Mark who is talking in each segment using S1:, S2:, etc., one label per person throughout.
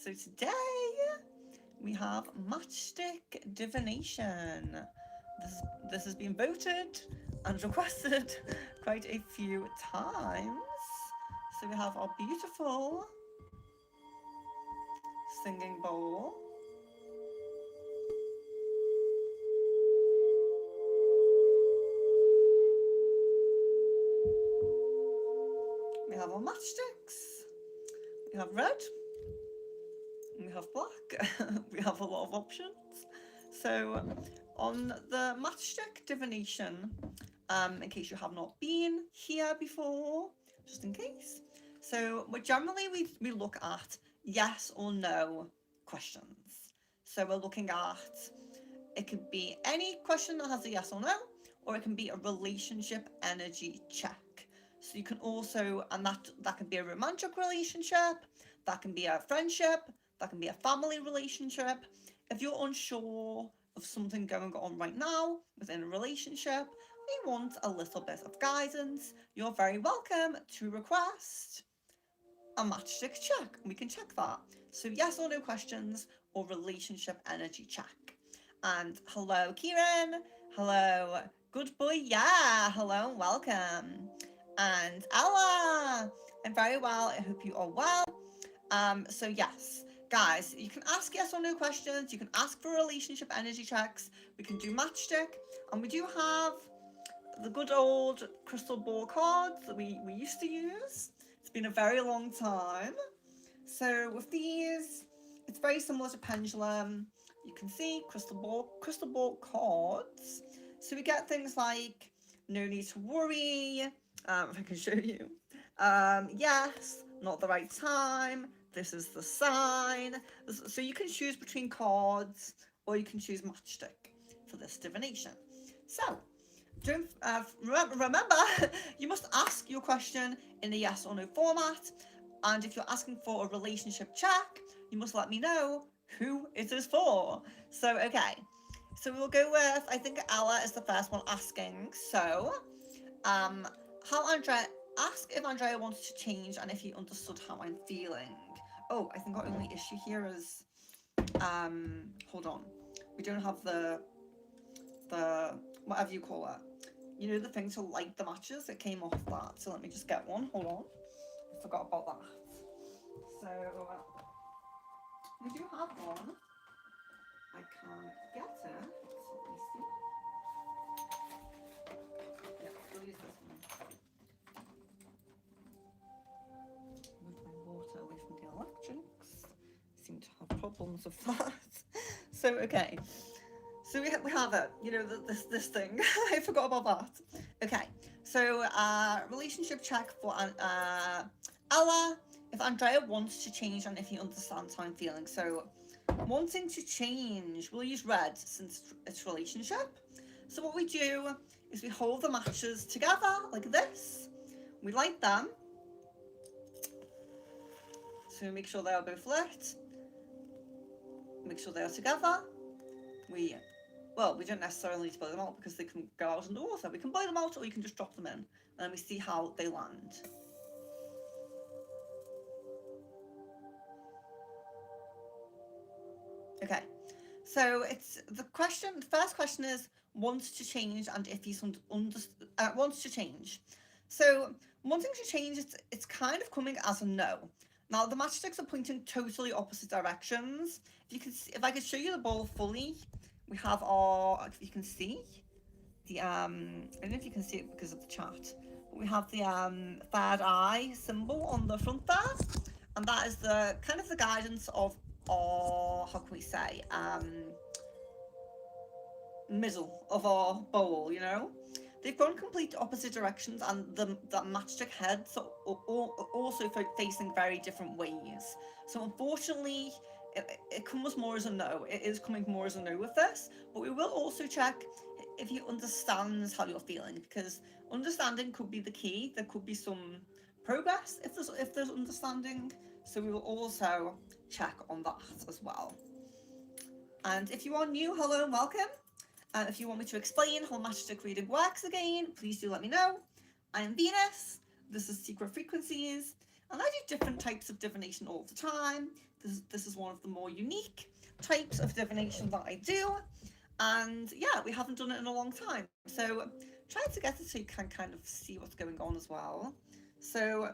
S1: So today we have Matchstick Divination. This has been voted and requested quite a few times. So we have our beautiful singing bowl. We have our matchsticks. We have red. We have black. We have a lot of options. So on the matchstick divination, in case you have not been here before, just in case. So we look at yes or no questions. So we're looking at, it could be any question that has a yes or no, or it can be a relationship energy check. So you can also, and that can be a romantic relationship, that can be a friendship, that can be a family relationship. If you're unsure of something going on right now within a relationship, you want a little bit of guidance, you're very welcome to request a matchstick check. We can check that. So yes or no questions or relationship energy check. And hello, Kieran. Hello, good boy. Yeah, hello and welcome. And Ella, I'm very well. I hope you are well. So yes, guys, you can ask yes or no questions. You can ask for relationship energy checks. We can do matchstick, and we do have the good old crystal ball cards that we used to use. It's been a very long time. So with these, it's very similar to pendulum. You can see crystal ball cards. So we get things like no need to worry. If I can show you. Yes, not the right time. This is the sign. So you can choose between cards, or you can choose matchstick for this divination. So don't remember, you must ask your question in a yes or no format. And if you're asking for a relationship check, you must let me know who it is for. So, okay. So we'll go with, I think Ella is the first one asking. So, ask if Andrea wants to change and if he understood how I'm feeling. Oh, I think our only issue here is, hold on. We don't have the, whatever you call it. You know, the thing to light the matches? It came off that. So let me just get one. Hold on. I forgot about that. So we do have one. I can't get it. Let me see. Yeah, we'll use this one. Move my water away from the electrics. I seem to have problems with that. So, okay. So we have it, you know, this thing. I forgot about that. Okay, so relationship check for Ella. If Andrea wants to change and if he understands how I'm feeling. So wanting to change, we'll use red since it's relationship. So what we do is we hold the matches together like this. We light them. So make sure they are both lit. Make sure they are together. We don't necessarily need to blow them out because they can go out in the water. We can blow them out or you can just drop them in and then we see how they land. Okay, so it's the first question is wants to change and if he's wants to change. So wanting to change, it's kind of coming as a no. Now the matchsticks are pointing totally opposite directions. If I could show you the ball fully, we have our, if you can see, the I don't know if you can see it because of the chat, but we have the third eye symbol on the front there, and that is the kind of the guidance of our, how can we say, middle of our bowl, you know. They've gone complete opposite directions, and the matchstick heads are also facing very different ways. So unfortunately, it comes more as a no. It is coming more as a no with this, but we will also check if he understands how you're feeling, because understanding could be the key. There could be some progress if there's understanding. So we will also check on that as well. And if you are new, hello and welcome. If you want me to explain how matchstick reading works again, please do let me know. I am Venus. This is Secret Frequencies. And I do different types of divination all the time. This is one of the more unique types of divination that I do. And yeah, we haven't done it in a long time. So try to get it so you can kind of see what's going on as well. So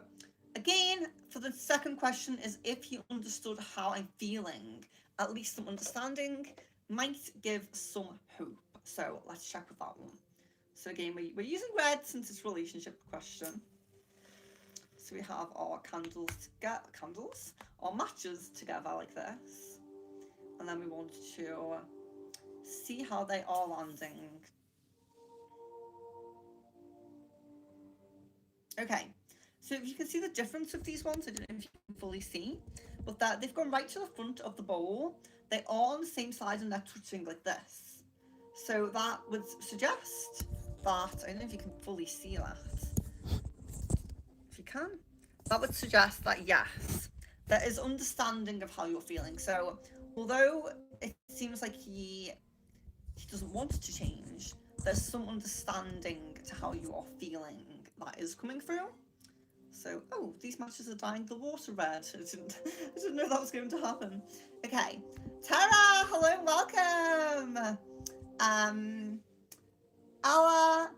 S1: again, for the second question is if you understood how I'm feeling, at least some understanding might give some hope. So let's check with that one. So again, we're using red since it's relationship question. So we have our candles, our matches together like this. And then we want to see how they are landing. Okay, so if you can see the difference of these ones, I don't know if you can fully see, but that they've gone right to the front of the bowl. They are on the same side and they're touching like this. So that would suggest that, I don't know if you can fully see that. If you can, that would suggest that yes, there is understanding of how you're feeling. So although it seems like he doesn't want to change, there's some understanding to how you are feeling that is coming through. So, oh, these matches are dyeing the water red. I didn't know that was going to happen. Okay, Tara, hello and welcome. Our,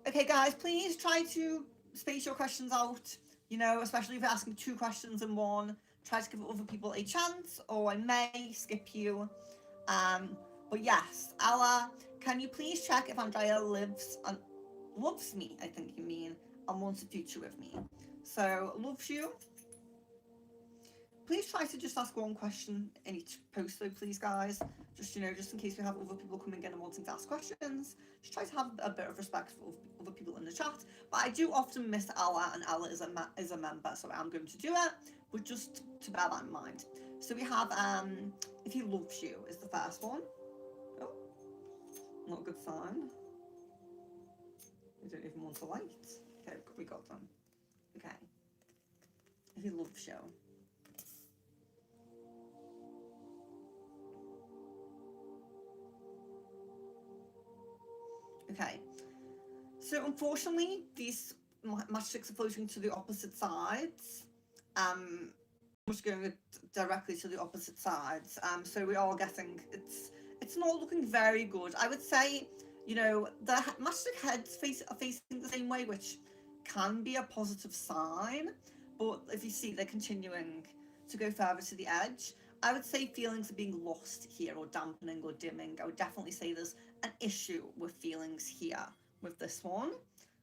S1: okay guys, please try to space your questions out, you know, especially if you're asking two questions in one. Try to give other people a chance, or I may skip you. But yes, Ella, can you please check if Andrea loves me, I think you mean, and wants a future with me. So, loves you. Please try to just ask one question in each post though, please guys. Just, you know, just in case we have other people coming in and wanting to ask questions. Just try to have a bit of respect for other people in the chat. But I do often miss Ella, and Ella is a member, so I'm going to do it. But just to bear that in mind. So we have, if he loves you is the first one. Oh, not a good sign. We don't even want a light. Okay, we got them. Okay. If he loves you. Okay. So unfortunately, these matchsticks are floating to the opposite sides. Just going directly to the opposite sides. So we are getting it's not looking very good. I would say, you know, the matchstick heads are facing the same way, which can be a positive sign. But if you see they're continuing to go further to the edge, I would say feelings are being lost here, or dampening or dimming. I would definitely say there's an issue with feelings here with this one.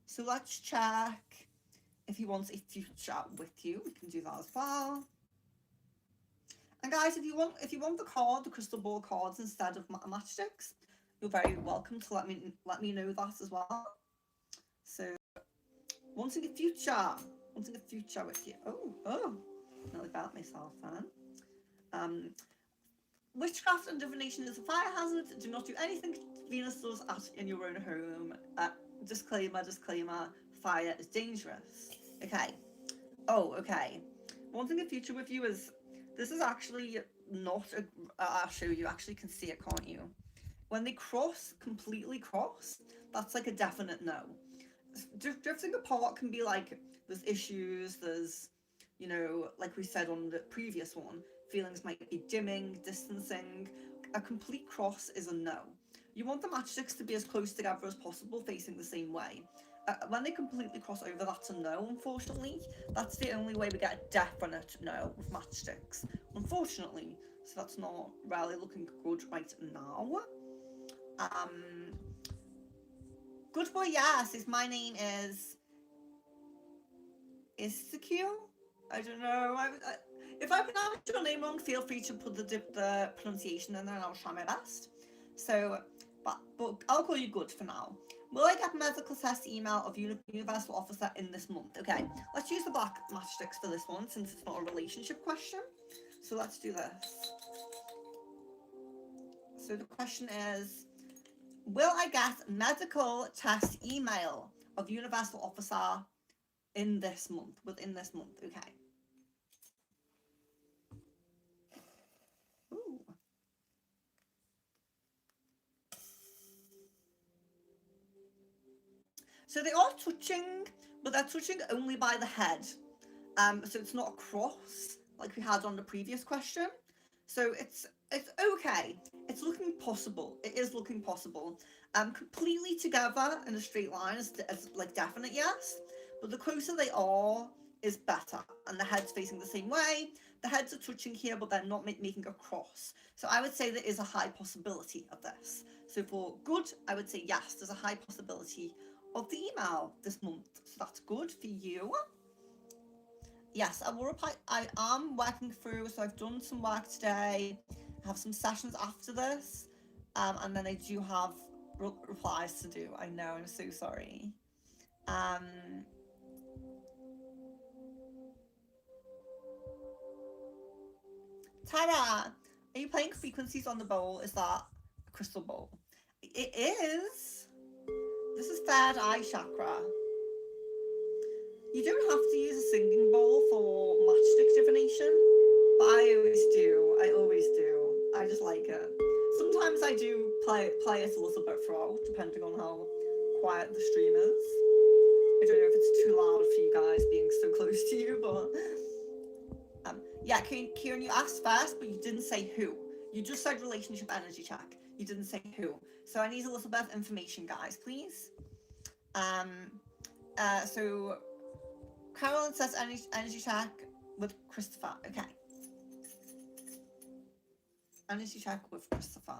S1: So let's check if he wants a future with you. We can do that as well. And guys, if you want the crystal ball cards instead of matchsticks, you're very welcome to let me know that as well. So, wanting a future with you. Oh, nearly felt myself then. Witchcraft and divination is a fire hazard. Do not do anything Venus does in your own home. Disclaimer, fire is dangerous. Okay. Oh, okay. Wanting a future with you is, this is actually not a, I'll show you, actually can see it, can't you? When they completely cross, that's like a definite no. Drifting apart can be like, there's issues, there's, you know, like we said on the previous one, feelings might be dimming, distancing. A complete cross is a no. You want the matchsticks to be as close together as possible, facing the same way. When they completely cross over, that's a no, unfortunately. That's the only way we get a definite no with matchsticks, unfortunately. So that's not really looking good right now. Good boy, yes, my name is secure. I don't know. If I pronounce your name wrong, feel free to put the pronunciation in there and I'll try my best. So, but I'll call you Good for now. Will I get medical test email of Universal Officer in this month? Okay, let's use the black matchsticks for this one since it's not a relationship question. So let's do this. So the question is, will I get medical test email of Universal Officer in this month, within this month? Okay. Ooh. So they are touching, but they're touching only by the head. So it's not a cross like we had on the previous question. So it's okay. It's looking possible. It is looking possible. Completely together in a straight line is like definite yes, but the closer they are is better. And the head's facing the same way. The heads are touching here, but they're not making a cross. So I would say there is a high possibility of this. So for good, I would say yes, there's a high possibility of the email this month. So that's good for you. Yes, I will reply. I am working through, so I've done some work today. I have some sessions after this, and then I do have replies to do. I know, I'm so sorry. Um, Tara, are you playing frequencies on the bowl? Is that a crystal bowl? It is. This is third eye chakra. You don't have to use a singing bowl for matchstick divination, but I always do. I always do. I just like it. Sometimes I do play it a little bit throughout, depending on how quiet the stream is. I don't know if it's too loud for you guys being so close to you, but yeah, Kieran, you asked first, but you didn't say who. You just said relationship energy check. You didn't say who. So I need a little bit of information, guys, please. So Carolyn says energy check with Christopher. Okay. Energy check with Christopher.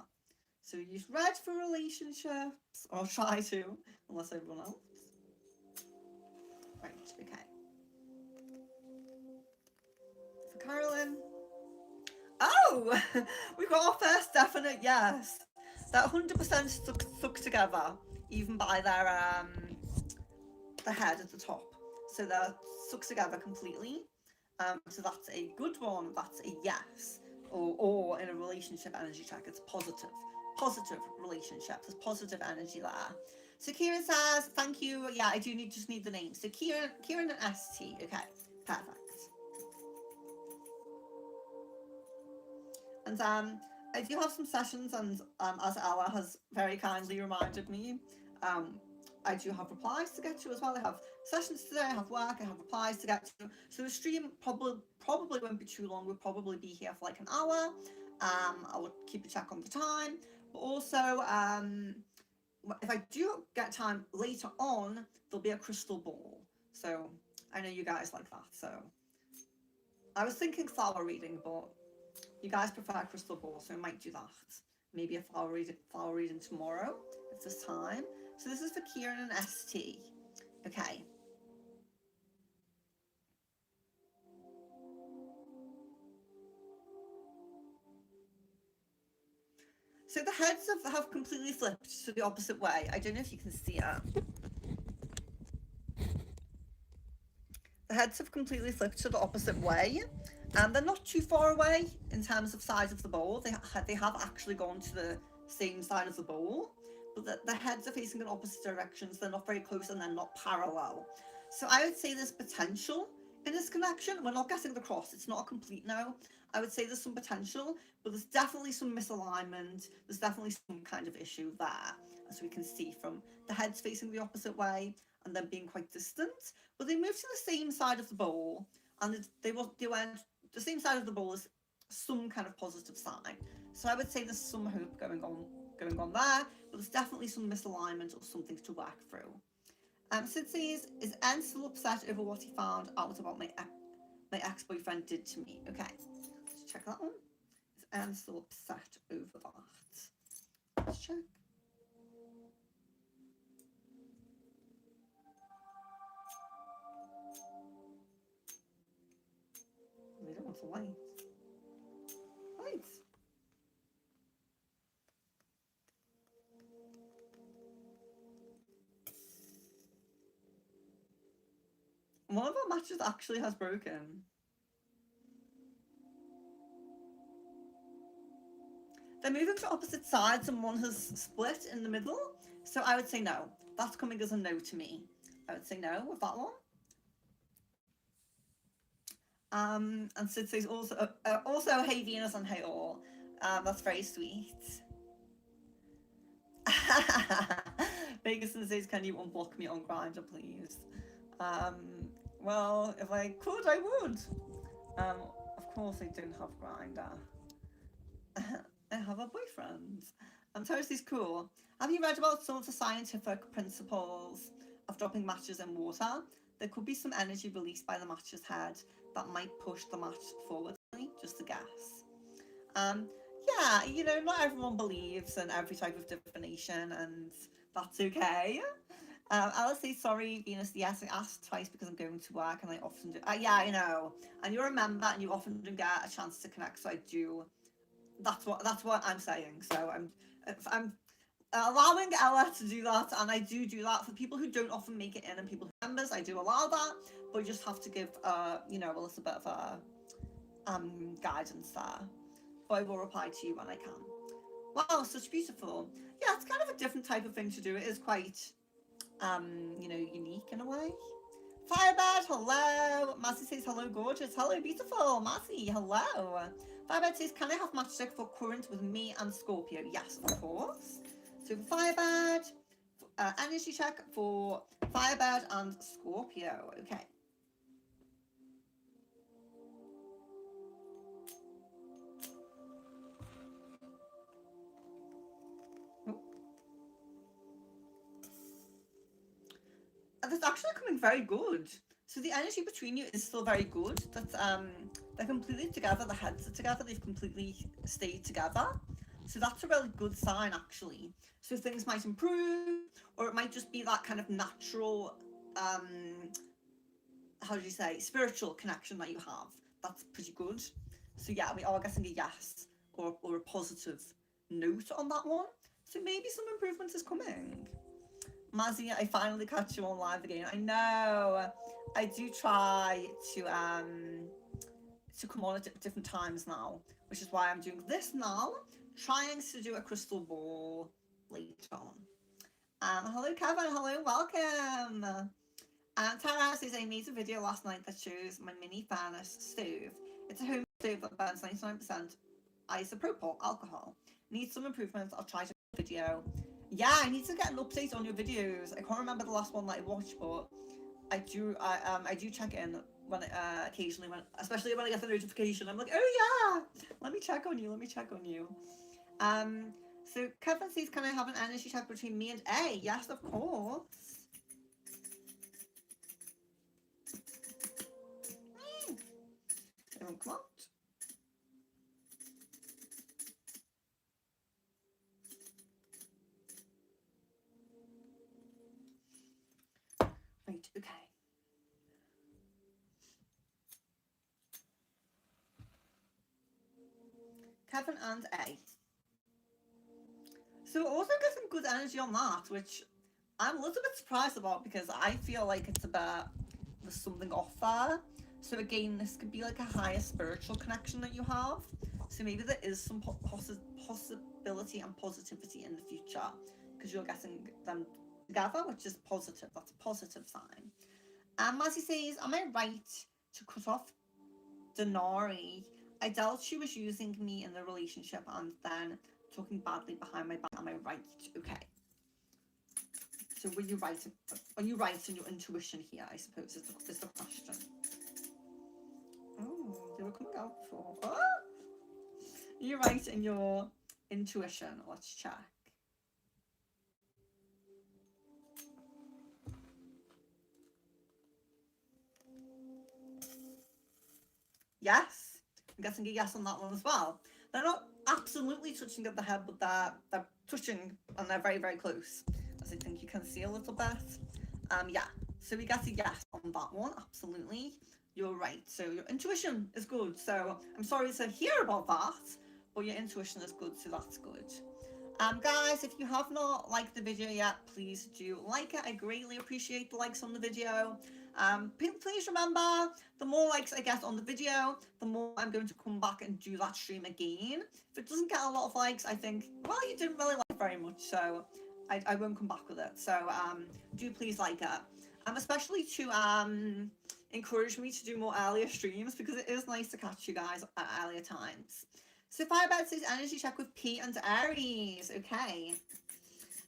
S1: So use red for relationships, or try to, unless everyone else. Right, okay. For Carolyn. Oh! We got our first definite yes. That 100% stuck together, even by their the head at the top. So they're stuck together completely. So that's a good one. That's a yes. Or in a relationship energy check, it's positive. Positive relationship. There's positive energy there. So Kieran says, thank you. Yeah, I do just need the name. So Kieran and ST. Okay, perfect. And I do have some sessions, and as Ella has very kindly reminded me, I do have replies to get to as well. I have sessions today, I have work, I have replies to get to. So the stream probably won't be too long. We'll probably be here for like an hour. I will keep a check on the time. But also, if I do get time later on, there'll be a crystal ball. So I know you guys like that. So I was thinking flower reading, but you guys prefer crystal ball, so I might do that. Maybe a flower reading tomorrow if there's time. So this is for Kieran and ST. Okay. So the heads have completely flipped to the opposite way. I don't know if you can see it. The heads have completely flipped to the opposite way. And they're not too far away in terms of size of the bowl. They have actually gone to the same side of the bowl, but the heads are facing in opposite directions. They're not very close and they're not parallel. So I would say there's potential in this connection. We're not getting the cross. It's not a complete no. I would say there's some potential, but there's definitely some misalignment. There's definitely some kind of issue there, as we can see from the heads facing the opposite way and then being quite distant. But they moved to the same side of the bowl, and they went the same side of the bowl is some kind of positive sign. So I would say there's some hope going on there, but there's definitely some misalignment or something to work through. Sid says, is N still upset over what he found out about my ex-boyfriend did to me? Okay, let's check that one. Is N still upset over that? Let's check. They don't want to light. Light. One of our matches actually has broken. They're moving to opposite sides and one has split in the middle. So I would say no. That's coming as a no to me. I would say no with that one. And Sid says also hey Venus and hey all. That's very sweet. Vegason says, can you unblock me on Grindr, please? Well, if I could, I would. Of course I don't have Grindr. I have a boyfriend. Toasty's cool. Have you read about some of the scientific principles of dropping matches in water? There could be some energy released by the match's head that might push the match forward. Just a guess. Um, yeah, not everyone believes in every type of divination, and that's okay. Alice says, sorry, Venus. Yes, I asked twice because I'm going to work and I often do. Yeah, I know. And you're a member and you often don't get a chance to connect, so I do. That's what I'm saying. So I'm allowing Ella to do that, and I do that for people who don't often make it in and people who are members. I do allow that, but you just have to give a little bit of a guidance there. But I will reply to you when I can. Wow, such beautiful. Yeah, it's kind of a different type of thing to do. It is quite unique in a way. Firebird, hello. Massey says hello, gorgeous. Hello, beautiful. Massey, hello. Firebird says, can I have matchstick for current with me and Scorpio? Yes, of course. So for Firebird, energy check for Firebird and Scorpio. Okay. That's actually coming very good. So the energy between you is still very good. That's they're completely together. The heads are together. They've completely stayed together. So that's a really good sign, actually. So things might improve, or it might just be that kind of natural, how do you say, spiritual connection that you have. That's pretty good. So yeah, we are getting a yes or a positive note on that one. So maybe some improvement is coming. Mazzy, I finally catch you on live again. I know. I do try to come on at different times now, which is why I'm doing this now. Trying to do a crystal ball later on. Hello Kevin, hello, welcome. Tara says I made a video last night that shows my mini furnace stove. It's a home stove that burns 99% isopropyl alcohol. Needs some improvements. I'll try to make a video. Yeah, I need to get an update on your videos. I can't remember the last one that I watched, but I do check in when occasionally, especially when I get the notification. I'm like, oh yeah, let me check on you. So Kevin says, can I have an energy check between me and A? Yes, of course. It won't come out. Right, okay. Kevin and A. So also get some good energy on that, which I'm a little bit surprised about because I feel like it's about there's something off there. So again, this could be like a higher spiritual connection that you have. So maybe there is some possibility and positivity in the future because you're getting them together, which is positive. That's a positive sign. And Mazzy says, am I right to cut off Denari? I doubt she was using me in the relationship and then talking badly behind my back. Am I right? Okay. So were you right? Are you right in your intuition here, I suppose, is the question. Oh, they were coming out for... Oh! You're right in your intuition. Let's check. Yes. I'm getting a yes on that one as well. They're not absolutely touching at the head, but they're touching and they're very, very close. As I think you can see a little bit. Yeah. So we get a yes on that one, absolutely. You're right. So your intuition is good. So I'm sorry to hear about that, but your intuition is good, so that's good. Guys, if you have not liked the video yet, please do like it. I greatly appreciate the likes on the video. Please remember, the more likes I get on the video, the more I'm going to come back and do that stream again. If it doesn't get a lot of likes, I think, well, you didn't really like it very much, so I won't come back with it. So do please like it. Especially to encourage me to do more earlier streams, because it is nice to catch you guys at earlier times. So Firebird says energy check with P and Aries. Okay.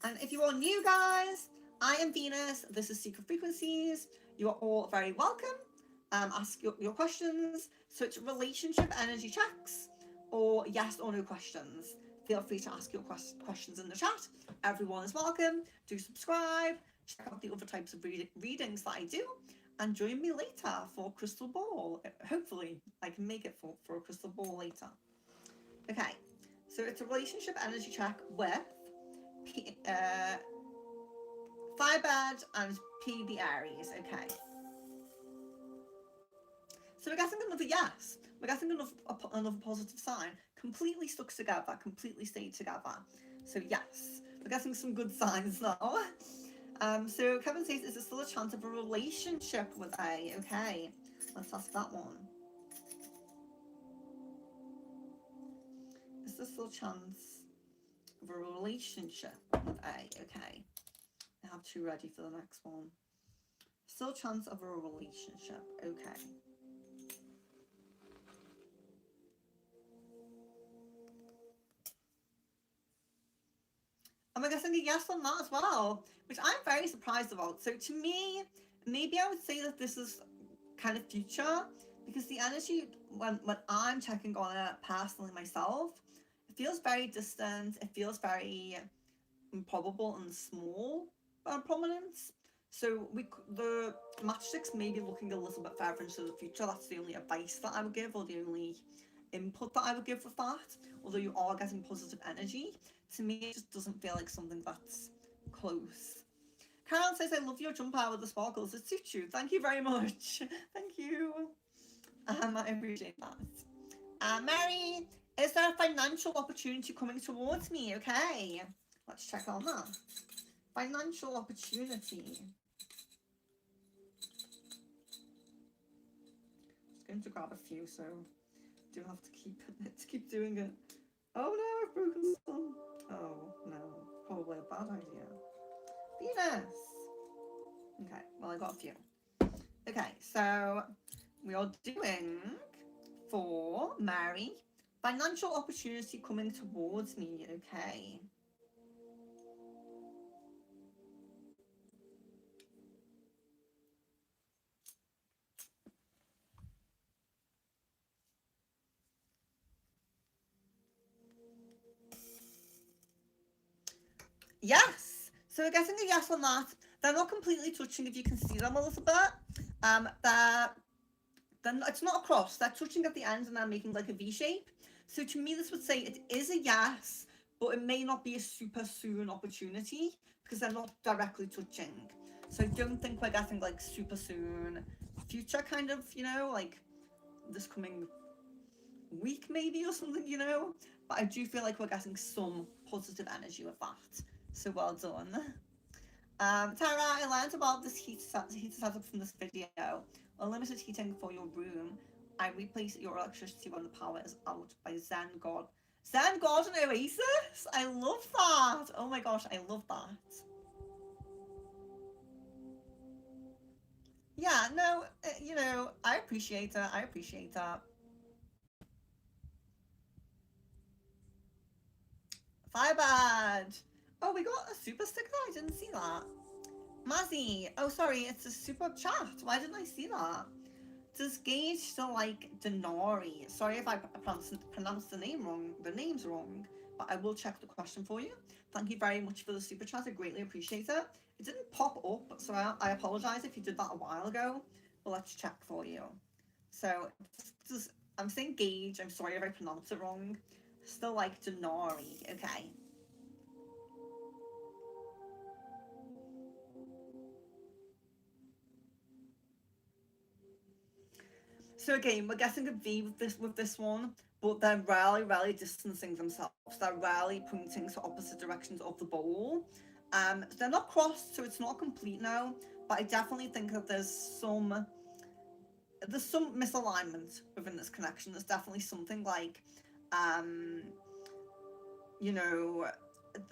S1: And if you are new, guys, I am Venus. This is Secret Frequencies. You are all very welcome. Ask your questions. So it's relationship energy checks or yes or no questions. Feel free to ask your questions in the chat. Everyone is welcome. Do subscribe. Check out the other types of readings that I do. And join me later for Crystal Ball. Hopefully, I can make it for a Crystal Ball later. Okay, so it's a relationship energy check with Firebird and P the Aries. Okay. So we're getting another yes. We're getting another positive sign. Completely stuck together, completely stayed together. So yes, we're getting some good signs now. So Kevin says, is there still a chance of a relationship with A? Okay, let's ask that one. Is there still a chance of a relationship with A? Okay, I have two ready for the next one. Still a chance of a relationship. Okay. And we're getting a yes on that as well, which I'm very surprised about. So to me, maybe I would say that this is kind of future, because the energy when I'm checking on it personally myself, it feels very distant. It feels very improbable and small prominence. So the matchsticks may be looking a little bit further into the future. That's the only advice that I would give, or the only input that I would give with that. Although you are getting positive energy, to me it just doesn't feel like something that's close. Carol says, I love your jumper with the sparkles. It suits you. Thank you very much. Thank you. I appreciate that. Mary, is there a financial opportunity coming towards me? Okay, let's check on that. Financial opportunity. Just going to grab a few, so I do have to keep doing it. Oh no, I've broken some. Oh no, probably a bad idea. Venus. Okay, well I got a few. Okay, so we are doing for Mary, financial opportunity coming towards me. Okay. Yes. So we're getting a yes on that. They're not completely touching if you can see them a little bit. Then it's not a cross. They're touching at the end and they're making like a V shape. So to me, this would say it is a yes, but it may not be a super soon opportunity because they're not directly touching. So I don't think we're getting like super soon future kind of, like this coming week maybe or something, But I do feel like we're getting some positive energy with that. So well done. Tara, I learned about this heater setup from this video. Unlimited heating for your room. I replace your electricity when the power is out by Zen God. Zen God and Oasis? I love that. Oh my gosh, I love that. Yeah, no, I appreciate it. I appreciate that. Firebird. Oh, we got a super sticker. I didn't see that. Mazzy. Oh, sorry, it's a super chat. Why didn't I see that? Does Gage still like Denari? Sorry if I pronounced the names wrong, but I will check the question for you. Thank you very much for the super chat. I greatly appreciate it. It didn't pop up, so I apologize if you did that a while ago. But let's check for you. So I'm saying Gage. I'm sorry if I pronounced it wrong. Still like Denari. Okay. So again, we're getting a V with this one, but they're really distancing themselves. They're really pointing to opposite directions of the bowl. They're not crossed, so it's not complete now. But I definitely think that there's some misalignment within this connection. There's definitely something like, you know,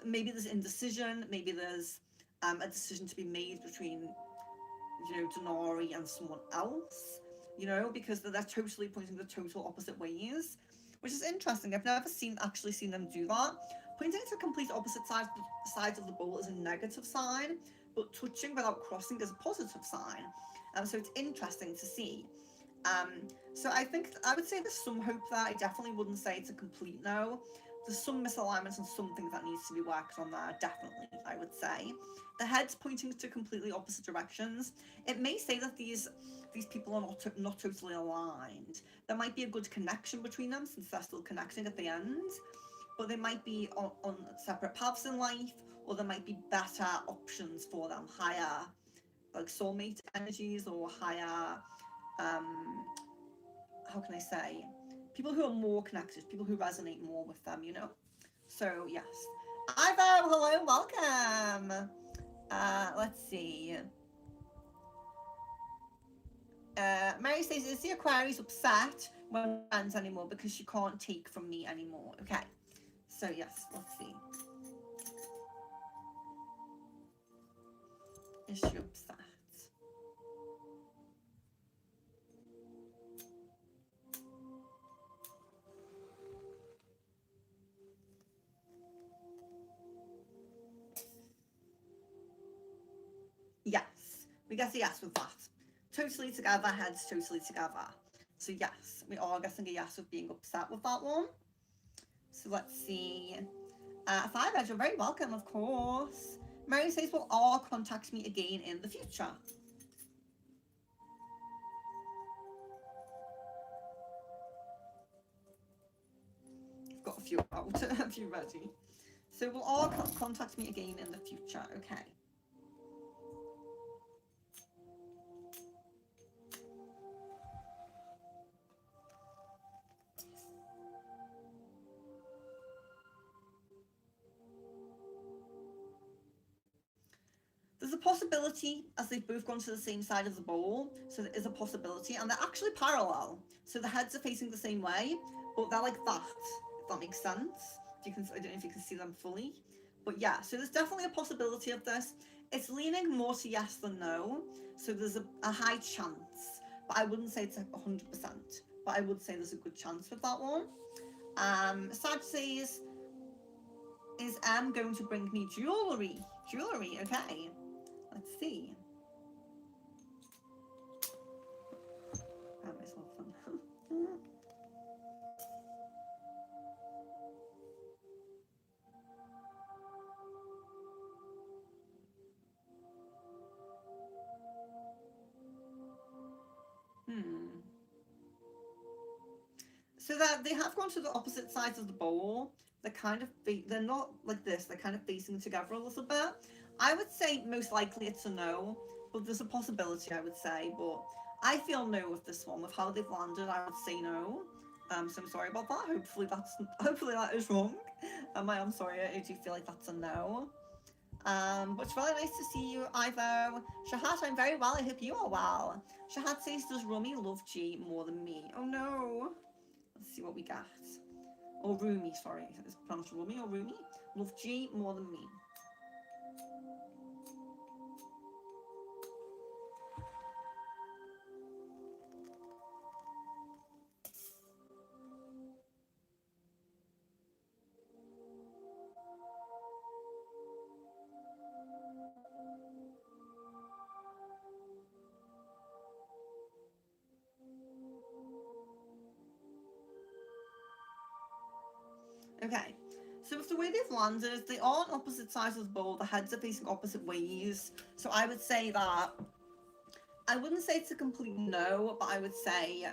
S1: maybe there's indecision. Maybe there's a decision to be made between, Denari and someone else, because they're totally pointing the total opposite ways, which is interesting. I've never actually seen them do that. Pointing to complete opposite sides of the bowl is a negative sign, but touching without crossing is a positive sign. So it's interesting to see. So I would say there's some hope there. I definitely wouldn't say it's a complete no. There's some misalignments and some things that needs to be worked on there, definitely, I would say. The head's pointing to completely opposite directions. It may say that these people are not totally aligned. There might be a good connection between them since they're still connecting at the end, but they might be on separate paths in life, or there might be better options for them, higher like soulmate energies or higher how can I say, people who are more connected, people who resonate more with them, you know? So, yes. Ivo, hello, welcome. Let's see. Mary says, is the Aquarius upset when we're friends anymore because she can't take from me anymore? Okay. So, yes, let's see. Is she upset? Yes, we get a yes with that. Totally together, heads totally together. So yes, we are getting a yes with being upset with that one. So let's see. Five Edge, you're very welcome, of course. Mary says, will R contact me again in the future? I've got a few out, a few ready. So will R contact me again in the future? Okay. There's a possibility, as they've both gone to the same side of the bowl, so there is a possibility, and they're actually parallel. So the heads are facing the same way, but they're like that, if that makes sense. If you can, I don't know if you can see them fully. But yeah, so there's definitely a possibility of this. It's leaning more to yes than no, so there's a high chance, but I wouldn't say it's 100%, but I would say there's a good chance with that one. Sag says, is M going to bring me jewellery? Jewellery, okay. Let's see. Found myself fun. So that they have gone to the opposite sides of the bowl. They're kind of they're not like this. They're kind of facing together a little bit. I would say most likely it's a no, but there's a possibility I would say. But I feel no with this one. With how they've landed, I would say no. So I'm sorry about that. Hopefully that is wrong. I am sorry. I do feel like that's a no. But it's really nice to see you, Ivo. Shahat, I'm very well. I hope you are well. Shahat says, does Rumi love G more than me? Oh no. Let's see what we got. Or Rumi, sorry. Is it pronounced Rumi or Rumi? Love G more than me. Okay, so with the way they've landed, they are on opposite sides of the bowl. The heads are facing opposite ways. So I would say that, I wouldn't say it's a complete no, but I would say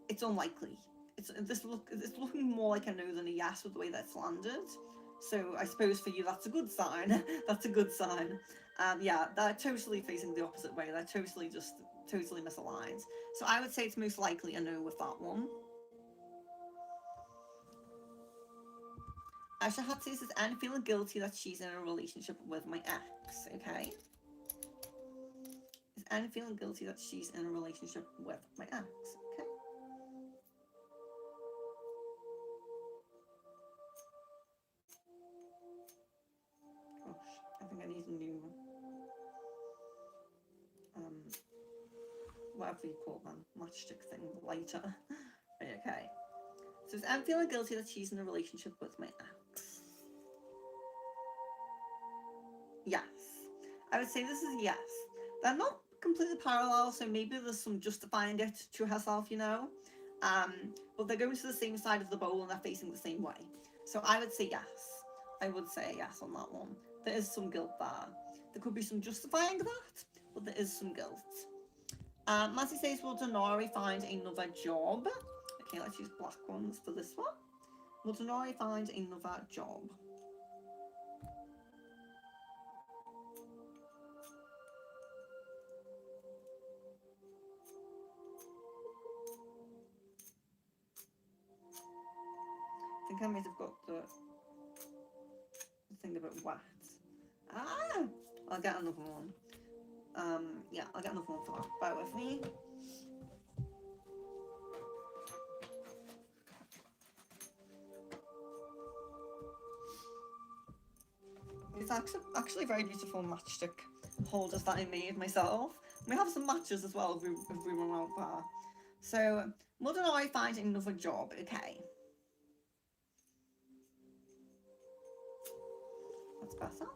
S1: it's unlikely. It's looking more like a no than a yes with the way that's landed. So I suppose for you that's a good sign. That's a good sign. Yeah, they're totally facing the opposite way. They're totally misaligned. So I would say it's most likely a no with that one. Shahat says, is Anne feeling guilty that she's in a relationship with my ex? Okay. Is Anne feeling guilty that she's in a relationship with my ex? Okay. Gosh, I think I need a new whatever you call them, matchstick thing, lighter. Okay. So is Anne feeling guilty that she's in a relationship with my ex? Yes. I would say this is yes. They're not completely parallel, so maybe there's some justifying it to herself, you know. But they're going to the same side of the bowl and they're facing the same way. So I would say yes. I would say yes on that one. There is some guilt there. There could be some justifying that, but there is some guilt. Massey says, will Denari find another job? Okay, let's use black ones for this one. Will Denari find another job? I think I might have got the thing about wet. Ah! I'll get another one. Yeah, I'll get another one for that. Bear with me. It's actually very beautiful matchstick holders that I made myself. We have some matches as well if we run out there. So, would I find another job? Okay. That's better.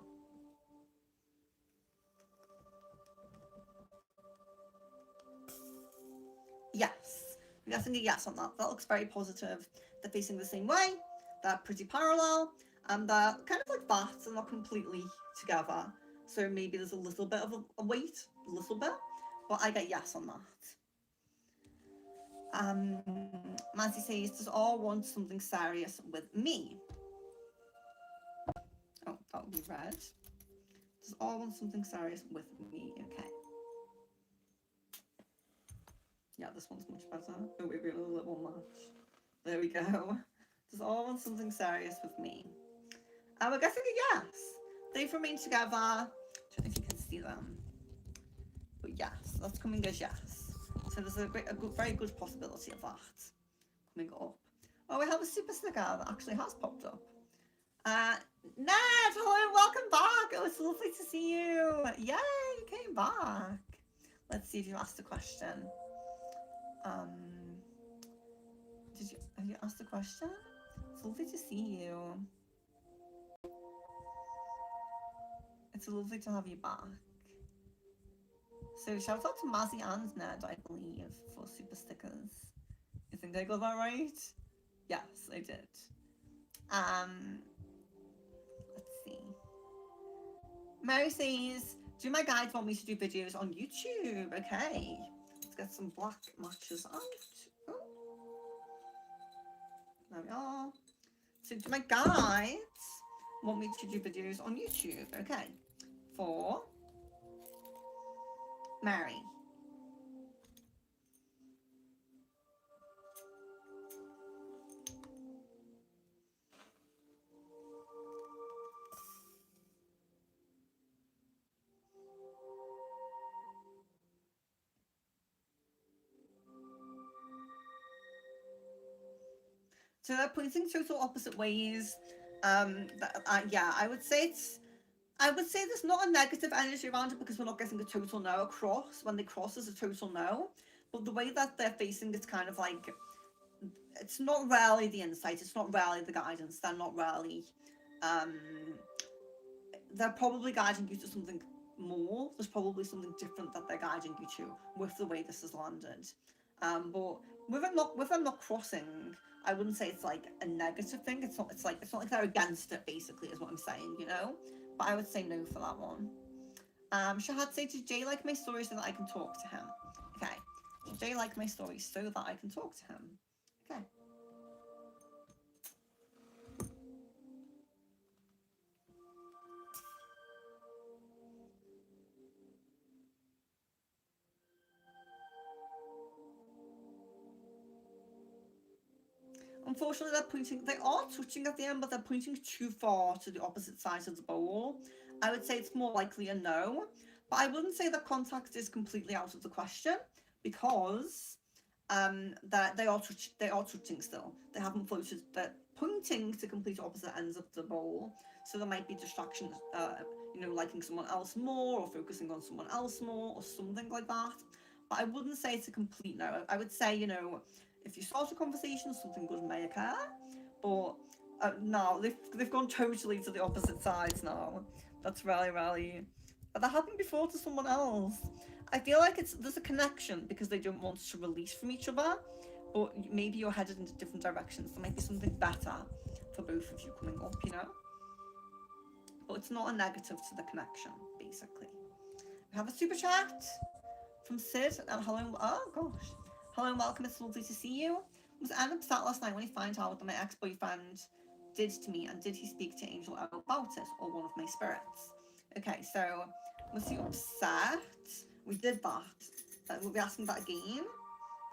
S1: Yes. I'm getting a yes on that. That looks very positive. They're facing the same way. They're pretty parallel. And they're kind of like that. They're not completely together. So maybe there's a little bit of a weight. A little bit. But I get yes on that. Mancy says, does all want something serious with me? Oh, that would be red. Does all want something serious with me? Okay. Yeah, this one's much better. Oh, we got a little match. There we go. Does all want something serious with me? We're getting a yes. They've remained together. I don't know if you can see them. But yes, that's coming as yes. So there's a very good possibility of that coming up. Oh, we have a super sticker that actually has popped up. Ned, hello, welcome back. Oh, it's lovely to see you. Yay, you came back. Let's see if you asked a question. Have you asked a question? It's lovely to see you. It's lovely to have you back. So shout out to Mazzy and Ned, I believe, for super stickers. You think I got that right? Yes, I did. Let's see. Mary says, do my guides want me to do videos on YouTube? Okay. Let's get some black matches out. Oh. There we are. So do my guides want me to do videos on YouTube? Okay. For Mary. So they're pointing total opposite ways. Yeah, I would say there's not a negative energy around it because we're not getting a total no across. When they cross as a total no, but the way that they're facing, it's kind of like, it's not really the insight, it's not really the guidance, they're not really, they're probably guiding you to something more. There's probably something different that they're guiding you to with the way this has landed. But with them not crossing, I wouldn't say it's like a negative thing. It's not like they're against it, basically, is what I'm saying, you know? But I would say no for that one. Shahad say, did Jay like my story so that I can talk to him? Okay. Did Jay like my story so that I can talk to him? Okay. Unfortunately, they are touching at the end, but they're pointing too far to the opposite side of the bowl. I would say it's more likely a no, but I wouldn't say that contact is completely out of the question because they are touching still. They haven't floated. They're pointing to complete opposite ends of the bowl, so there might be distractions. Liking someone else more or focusing on someone else more or something like that. But I wouldn't say it's a complete no. I would say, if you start a conversation, something good may occur. But no, they've gone totally to the opposite sides now. That's really, really That happened before to someone else. I feel like there's a connection because they don't want to release from each other, but maybe you're headed into different directions. There might be something better for both of you coming up, you know? But it's not a negative to the connection, basically. We have a super chat from Sid, and hello, oh gosh. Hello and welcome, it's lovely to see you. Was Anne upset last night when he found out what my ex-boyfriend did to me, and did he speak to Angel about it, or one of my spirits? Okay, so was he upset? We did that. We'll be asking that again,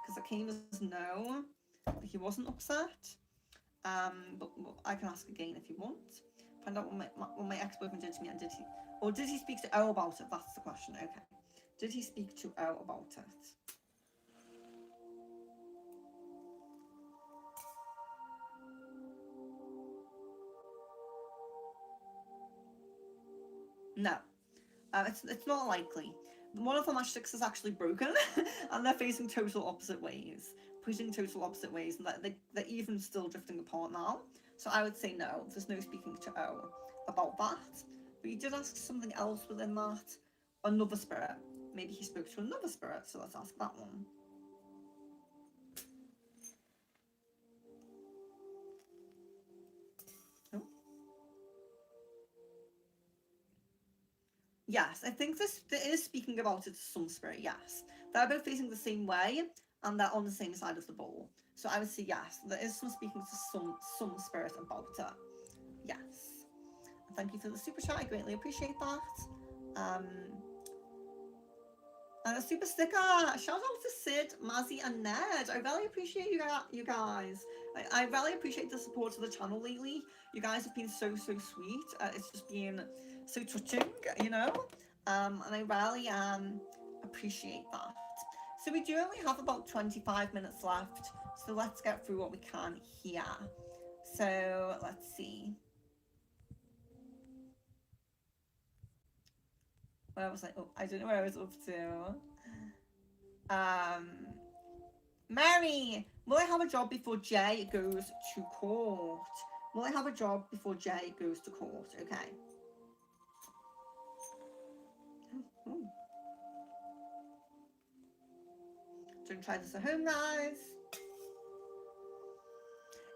S1: because it came as no, he wasn't upset. But I can ask again if you want. Find out what my ex-boyfriend did to me, and did he speak to O about it? That's the question. Okay. Did he speak to O about it? No. It's not likely. One of the matchsticks is actually broken, and they're facing total opposite ways, pushing total opposite ways, and they're even still drifting apart now. So I would say no. There's no speaking to O about that. But you did ask something else within that. Another spirit. Maybe he spoke to another spirit. So let's ask that one. Oh. Yes, I think there is speaking about it to some spirit, yes. They're both facing the same way, and they're on the same side of the ball. So I would say yes, there is some speaking to some spirit about it. Yes. Thank you for the super chat, I greatly appreciate that. And a super sticker! Shout out to Sid, Mazzy, and Ned. I really appreciate you guys. I really appreciate the support of the channel lately. You guys have been so sweet. It's just been so touching, you know? And I really appreciate that. So we do only have about 25 minutes left. So let's get through what we can here. So let's see. Where was I? Oh, I don't know where I was up to. Mary, will I have a job before Jay goes to court? Will I have a job before Jay goes to court? Okay. Ooh. Don't try this at home, guys.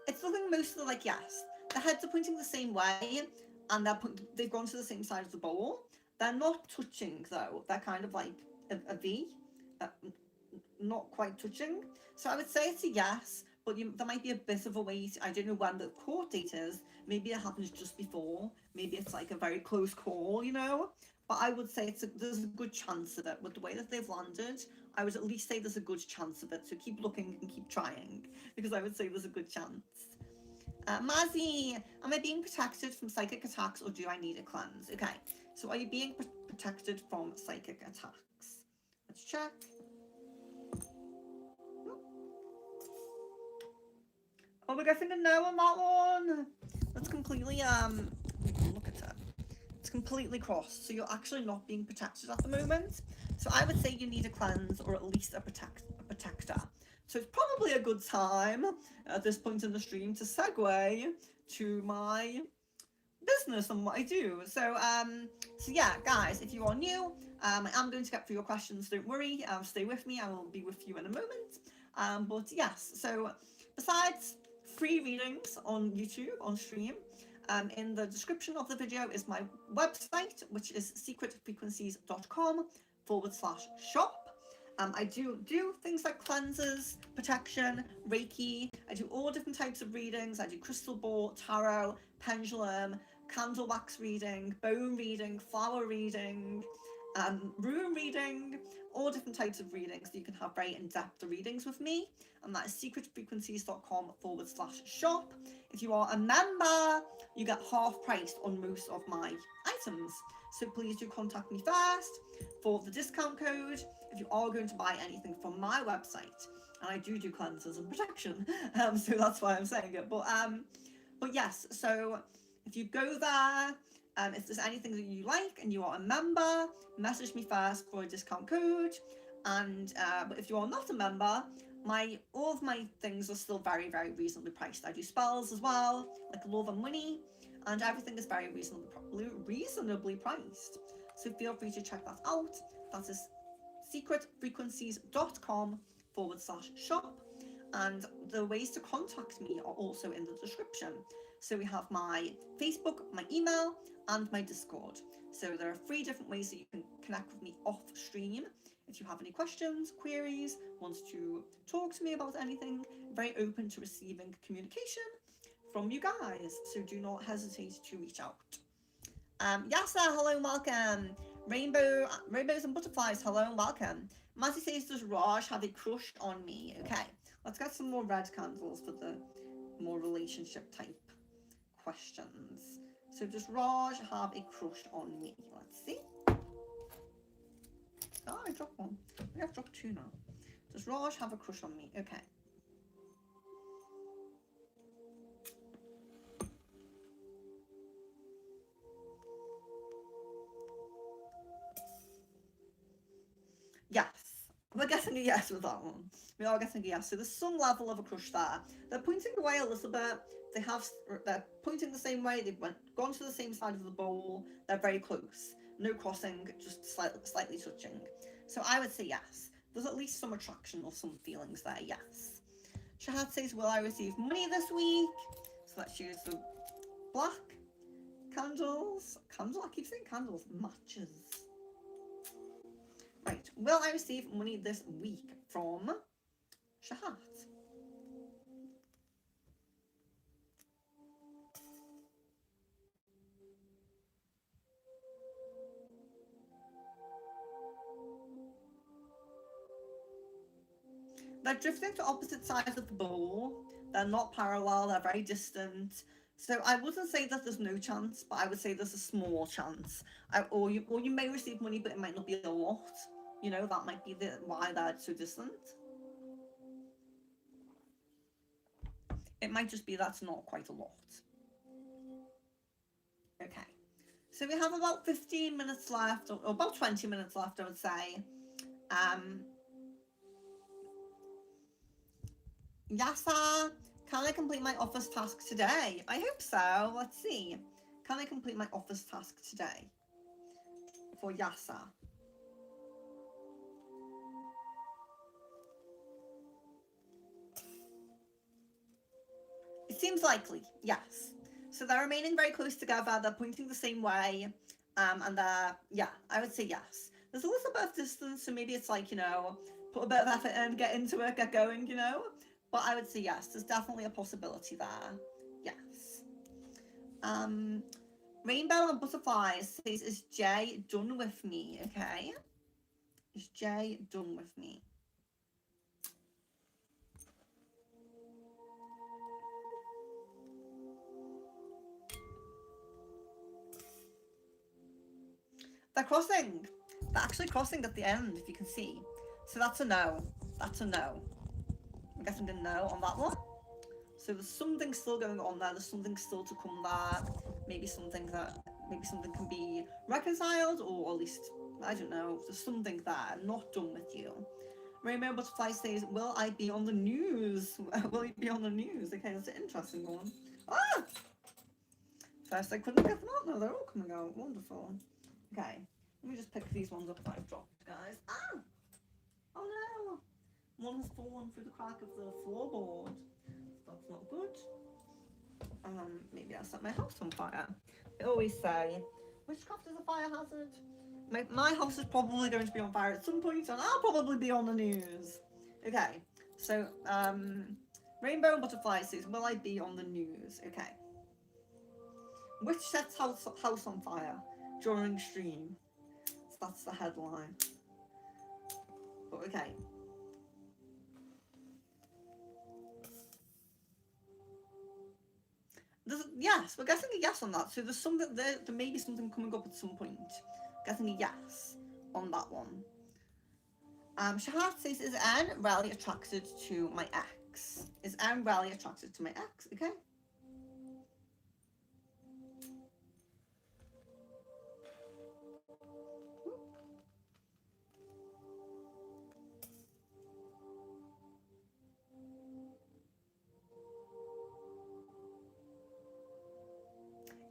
S1: It's looking mostly like yes. The heads are pointing the same way, and they've gone to the same side of the bowl. They're not touching though. They're kind of like a V, not quite touching. So I would say it's a yes, but there might be a bit of a wait. I don't know when the court date is. Maybe it happens just before. Maybe it's like a very close call, you know. But I would say there's a good chance of it. With the way that they've landed, I would at least say there's a good chance of it. So keep looking and keep trying, because I would say there's a good chance. Mazzy, am I being protected from psychic attacks, or do I need a cleanse? Okay, so are you being protected from psychic attacks? Let's check. Oh, we're getting a no on that one. That's completely look at it. It's completely crossed. So you're actually not being protected at the moment. So I would say you need a cleanse, or at least a protector. So it's probably a good time at this point in the stream to segue to my business and what I do. So yeah, guys, if you are new, I am going to get through your questions. Don't worry. Stay with me. I will be with you in a moment. But yes, so besides free readings on YouTube, on stream, in the description of the video is my website, which is secretfrequencies.com/shop. I do things like cleanses, protection, Reiki. I do all different types of readings. I do crystal ball, tarot, pendulum, candle wax reading, bone reading, flower reading, room reading, all different types of readings. So you can have very in-depth readings with me, and that is secretfrequencies.com/shop. If you are a member, you get half price on most of my items. So please do contact me first for the discount code if you are going to buy anything from my website. And I do cleansers and protection, so that's why I'm saying it. But yes, so if you go there, if there's anything that you like and you are a member, message me first for a discount code. And but if you are not a member, all of my things are still very reasonably priced. I do spells as well, like love and money, and everything is very reasonably priced. So feel free to check that out. That is secretfrequencies.com/shop. And the ways to contact me are also in the description. So we have my Facebook, my email, and my Discord. So there are 3 different ways that you can connect with me off stream. If you have any questions, queries, want to talk to me about anything, very open to receiving communication from you guys. So do not hesitate to reach out. Yasa, hello and welcome. Rainbows and butterflies, hello and welcome. Mazzy says, does Raj have a crush on me? Okay, let's get some more red candles for the more relationship type questions. So does Raj have a crush on me? Let's see. Oh, I dropped one. I have dropped 2 now. Does Raj have a crush on me? Okay. Yes. We're getting a yes with that one. We are getting a yes. So there's some level of a crush there. They're pointing away a little bit. They're pointing the same way. They've gone to the same side of the bowl. They're very close. No crossing, just slightly touching. So I would say yes. There's at least some attraction or some feelings there, yes. Shahad says, will I receive money this week? So let's use the black candles. I keep saying candles. Matches. Right, will I receive money this week from Shahat? They're drifting to opposite sides of the bowl. They're not parallel, they're very distant. So I wouldn't say that there's no chance, but I would say there's a small chance. Or you may receive money, but it might not be a lot. You know, that might be why they're so distant. It might just be that's not quite a lot. Okay. So we have about 15 minutes left, or about 20 minutes left, I would say. Yasa, can I complete my office task today? I hope so. Let's see. Can I complete my office task today? For Yasa. It seems likely, yes. So they're remaining very close together. They're pointing the same way. And yeah, I would say yes. There's a little bit of distance, so maybe it's like, you know, put a bit of effort in, get into it, get going, you know? But I would say yes, there's definitely a possibility there. Yes. Rainbow and Butterflies says, is Jay done with me? Okay. Is Jay done with me? They're crossing. They're actually crossing at the end, if you can see. So that's a no. That's a no. I'm guessing a no on that one. So there's something still going on there. There's something still to come there. Maybe something can be reconciled, or at least, I don't know. There's something there. I'm not done with you. Rainbow Butterfly says, will I be on the news? Will you be on the news? Okay, that's an interesting one. Ah! First I couldn't get them out, now they're all coming out. Wonderful. Okay, let me just pick these ones up that I've dropped, guys. Ah! Oh no! One has fallen through the crack of the floorboard. That's not good. Maybe I'll set my house on fire. I always say, witchcraft is a fire hazard. My house is probably going to be on fire at some point, and I'll probably be on the news. Okay, so, Rainbow Butterfly says, will I be on the news? Okay. Witch sets house on fire during stream. So that's the headline. But okay. Yes, we're getting a yes on that. So there's something there may be something coming up at some point. Getting a yes on that one. Shahat says, is Anne really attracted to my ex? Is Anne really attracted to my ex? Okay.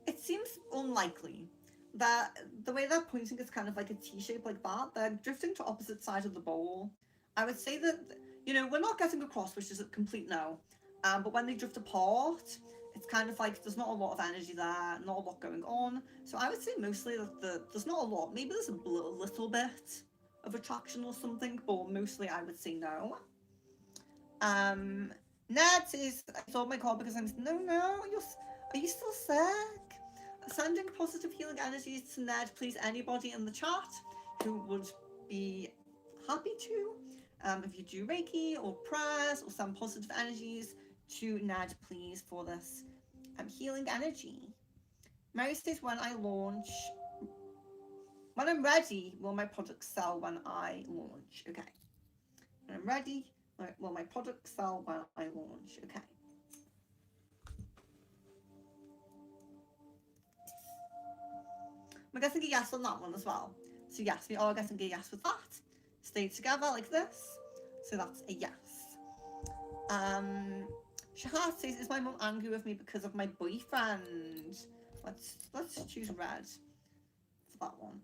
S1: It seems unlikely. the way they're pointing is kind of like a T shape like that. They're drifting to opposite sides of the bowl. I would say that, you know, we're not getting across, which is a complete no. But when they drift apart, it's kind of like there's not a lot of energy there, not a lot going on. So I would say mostly that there's not a lot. Maybe there's a little bit of attraction or something, but mostly I would say no. Um, Ned says, I sold my card because I'm, no, are you still sick? Sending positive healing energies to Ned, please, anybody in the chat who would be happy to. If you do Reiki or prayers or send positive energies to Ned, please, for this healing energy. Mary says, when I'm ready, will my product sell when I launch? Okay. When I'm ready, will my product sell when I launch? Okay. We're getting a yes on that one as well. So yes, we are getting a yes with that. Stay together like this. So that's a yes. Shahat says, is my mum angry with me because of my boyfriend? Let's choose red for that one.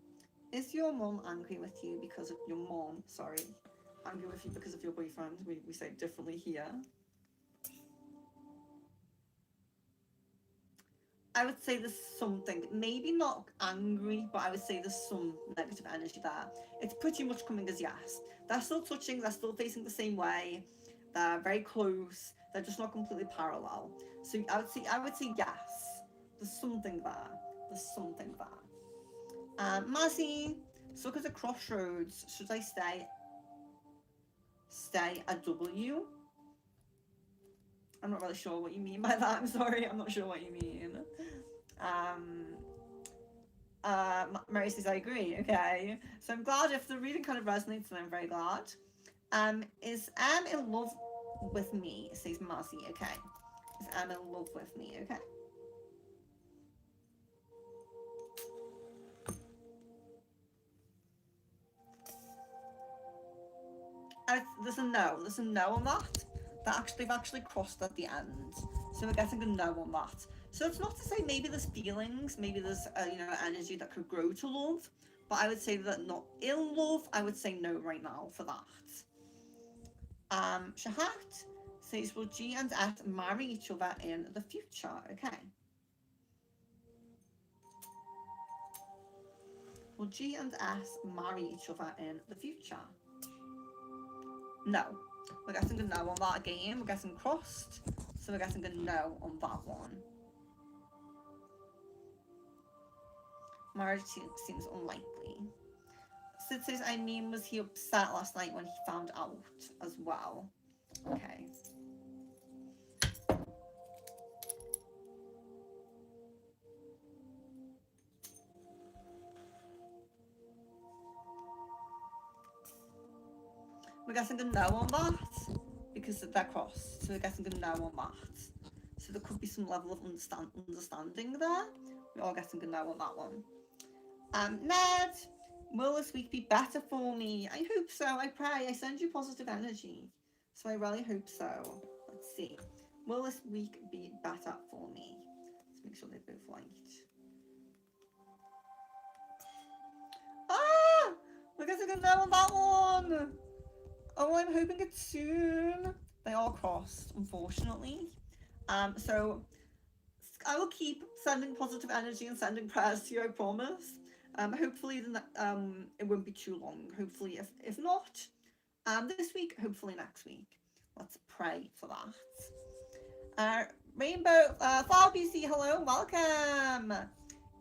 S1: Is your mum angry with you because of your mom? Sorry, angry with you because of your boyfriend. We say it differently here. I would say there's something, maybe not angry, but I would say there's some negative energy there. It's pretty much coming as yes. They're still touching, they're still facing the same way, they're very close, they're just not completely parallel. So I would say yes. There's something there. There's something there. Mazzy, stuck at a crossroads. Should I stay a W? I'm not really sure what you mean by that. I'm sorry, I'm not sure what you mean. Mary says, I agree. Okay, so I'm glad if the reading kind of resonates, then I'm very glad. Is Em in love with me? Says Mazzy. Okay, is Em in love with me? Okay. There's a no. There's a no on that. They've actually crossed at the end, so we're getting a no on that. So it's not to say maybe there's feelings, maybe there's energy that could grow to love, but I would say that not in love. I would say no right now for that. Shahat says, will G and F marry each other in the future? Okay. Will G and S marry each other in the future? No. We're getting a no on that again. We're getting crossed. So we're getting a no on that one. Marriage seems unlikely. Sid says, I mean, was he upset last night when he found out as well? Okay. We're getting a no on that because they're crossed. So we're getting a no on that. So there could be some level of understanding there. We are getting a no on that one. Ned, will this week be better for me? I hope so. I pray. I send you positive energy. So I really hope so. Let's see. Will this week be better for me? Let's make sure they're both light. Ah! We're getting a no on that one. Oh, I'm hoping it's soon. They are crossed, unfortunately. So I will keep sending positive energy and sending prayers to you, I promise. Hopefully it won't be too long. Hopefully, if not this week, hopefully next week. Let's pray for that. Rainbow Flower BC, hello, welcome.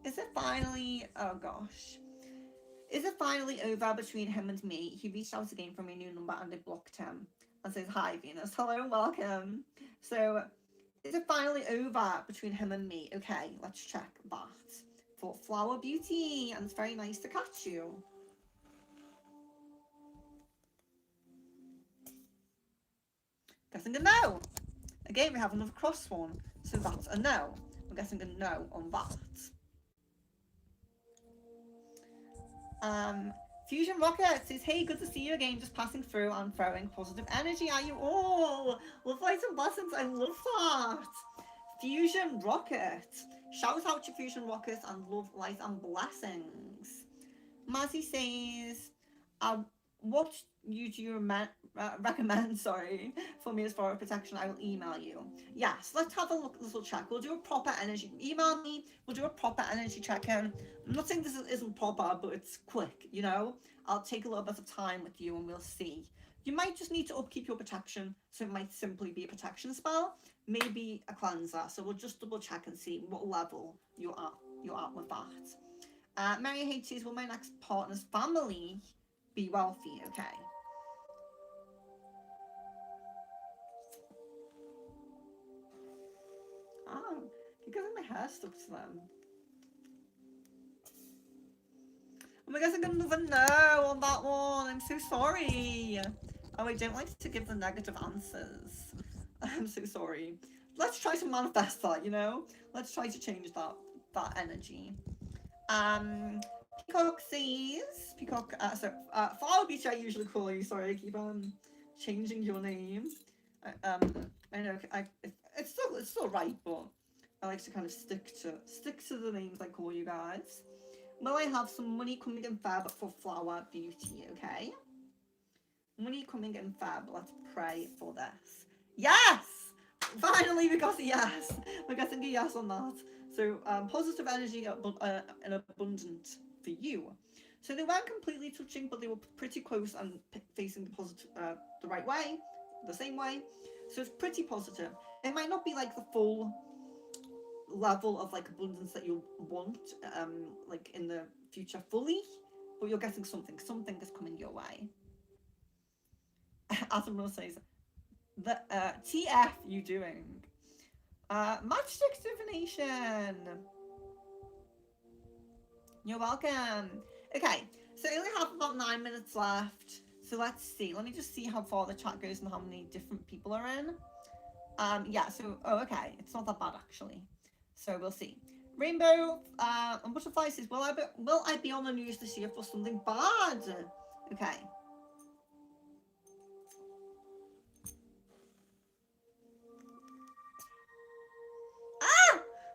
S1: Is it finally? Oh gosh. Is it finally over between him and me? He reached out again from a new number and I blocked him and says, hi Venus, hello, welcome. So, is it finally over between him and me? Okay, let's check that for Flower Beauty, and it's very nice to catch you. Getting a no. Again, we have another cross one, so that's a no. We're getting a no on that. Fusion Rocket says, hey, good to see you again, just passing through and throwing positive energy at you all. Love, light and blessings, I love that. Fusion Rocket. Shout out to Fusion Rocket and love, light and blessings. Mazzy says, what do you recommend, sorry, for me as far as protection? I will email you. Yes, let's have a little check. We'll do a proper energy. Email me, we'll do a proper energy check-in. I'm not saying this isn't proper, but it's quick, you know? I'll take a little bit of time with you and we'll see. You might just need to upkeep your protection, so it might simply be a protection spell, maybe a cleanser. So we'll just double check and see what level you're at with that. Mary H says, will my next partner's family be wealthy? Okay. Oh, you're getting my hair stuck to them. Oh my gosh, I got another no on that one. I'm so sorry. Oh, I don't like to give the negative answers. I'm so sorry. Let's try to manifest that, you know? Let's try to change that energy. Peacock says, Flower Beach I usually call you, sorry, I keep changing your name. I know it's still right, but I like to kind of stick to the names I call you guys. Will I have some money coming in Feb for Flower Beauty, okay? Money coming in Feb, let's pray for this. Yes! Finally we got a yes! We're getting a yes on that. So positive energy and abundant for you. So they weren't completely touching, but they were pretty close and facing the right way, the same way. So it's pretty positive. It might not be like the full level of like abundance that you want, like in the future fully, but you're getting something is coming your way. Adam says, the TF you doing? Matchstick Divination. You're welcome. Okay, so I only have about 9 minutes left. So let's see. Let me just see how far the chat goes and how many different people are in. Yeah, so, okay. It's not that bad, actually. So we'll see. Rainbow and Butterfly says, will I be on the news this year for something bad? Okay.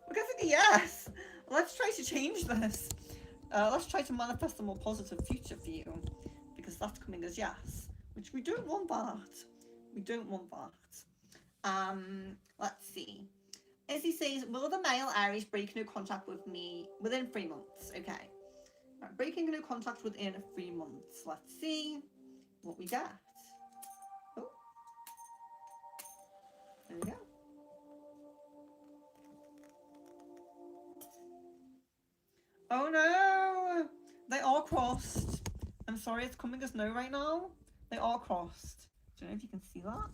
S1: We're getting a yes. Let's try to change this. Let's try to manifest a more positive future for you, because that's coming as yes, which we don't want that. We don't want that. Let's see. Izzy says, will the male Aries break no contact with me within 3 months? Okay. Right, breaking no contact within 3 months. Let's see what we get. Oh. There we go. Oh no! They are crossed. I'm sorry, it's coming as no right now. They are crossed. Don't know if you can see that.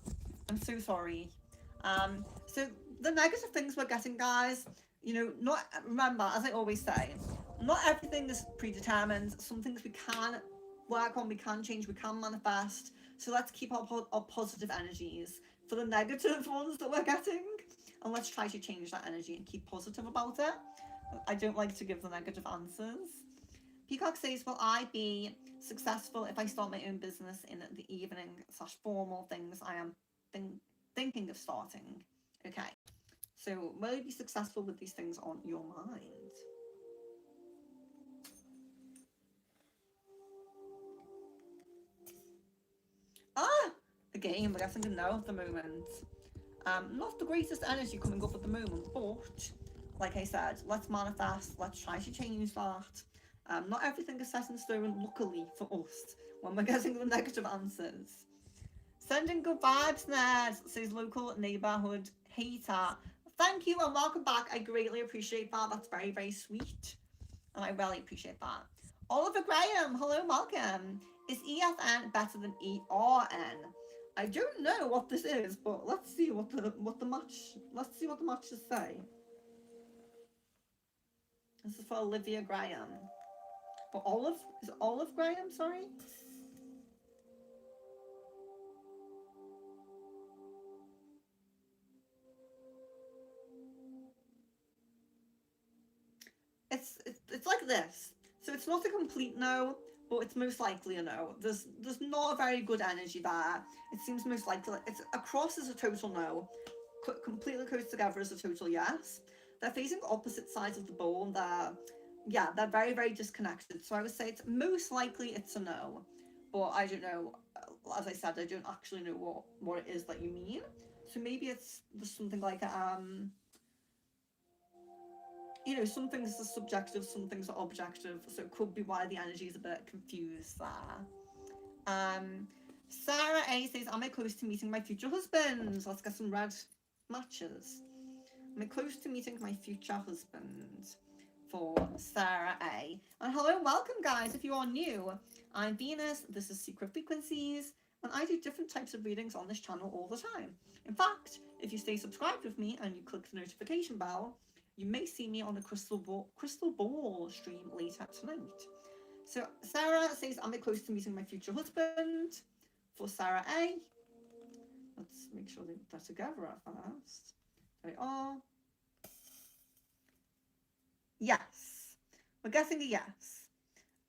S1: I'm so sorry. So the negative things we're getting, guys, you know, remember, as I always say, not everything is predetermined. Some things we can work on, we can change, we can manifest. So let's keep our positive energies for the negative ones that we're getting, and let's try to change that energy and keep positive about it. I don't like to give the negative answers. Peacock says, will I be successful if I start my own business in the evening / formal things I am thinking of starting? Okay. So will you be successful with these things on your mind? Again, we're getting a no at the moment. Not the greatest energy coming up at the moment, but like I said, let's manifest, let's try to change that. Not everything is set in stone, luckily for us, when we're getting the negative answers. Sending good vibes, Ned, says local neighbourhood hater. Thank you and welcome back. I greatly appreciate that. That's very, very sweet. And I really appreciate that. Oliver Graham, hello, welcome. Is EFN better than ERN? I don't know what this is, but let's see what the matches say. This is for Olivia Graham. Or Olive? Is it Olive Graham? Sorry. It's like this. So it's not a complete no, but it's most likely a no. There's not a very good energy there. It seems most likely it's across as a total no, completely close together is a total yes. They're facing opposite sides of the ball, and they're very, very disconnected. So I would say it's most likely it's a no, but I don't know. As I said, I don't actually know what it is that you mean. So maybe it's just something like some things are subjective, some things are objective. So it could be why the energy is a bit confused there. Sarah A says, am I close to meeting my future husband? Let's get some red matches. Am I close to meeting my future husband? For Sarah A. And hello, welcome guys. If you are new, I'm Venus, this is Secret Frequencies, and I do different types of readings on this channel all the time. In fact, if you stay subscribed with me and you click the notification bell, you may see me on a crystal ball stream later tonight. So Sarah says, am I close to meeting my future husband? For Sarah A. Let's make sure they're together at first. They are. Yes. We're getting a yes.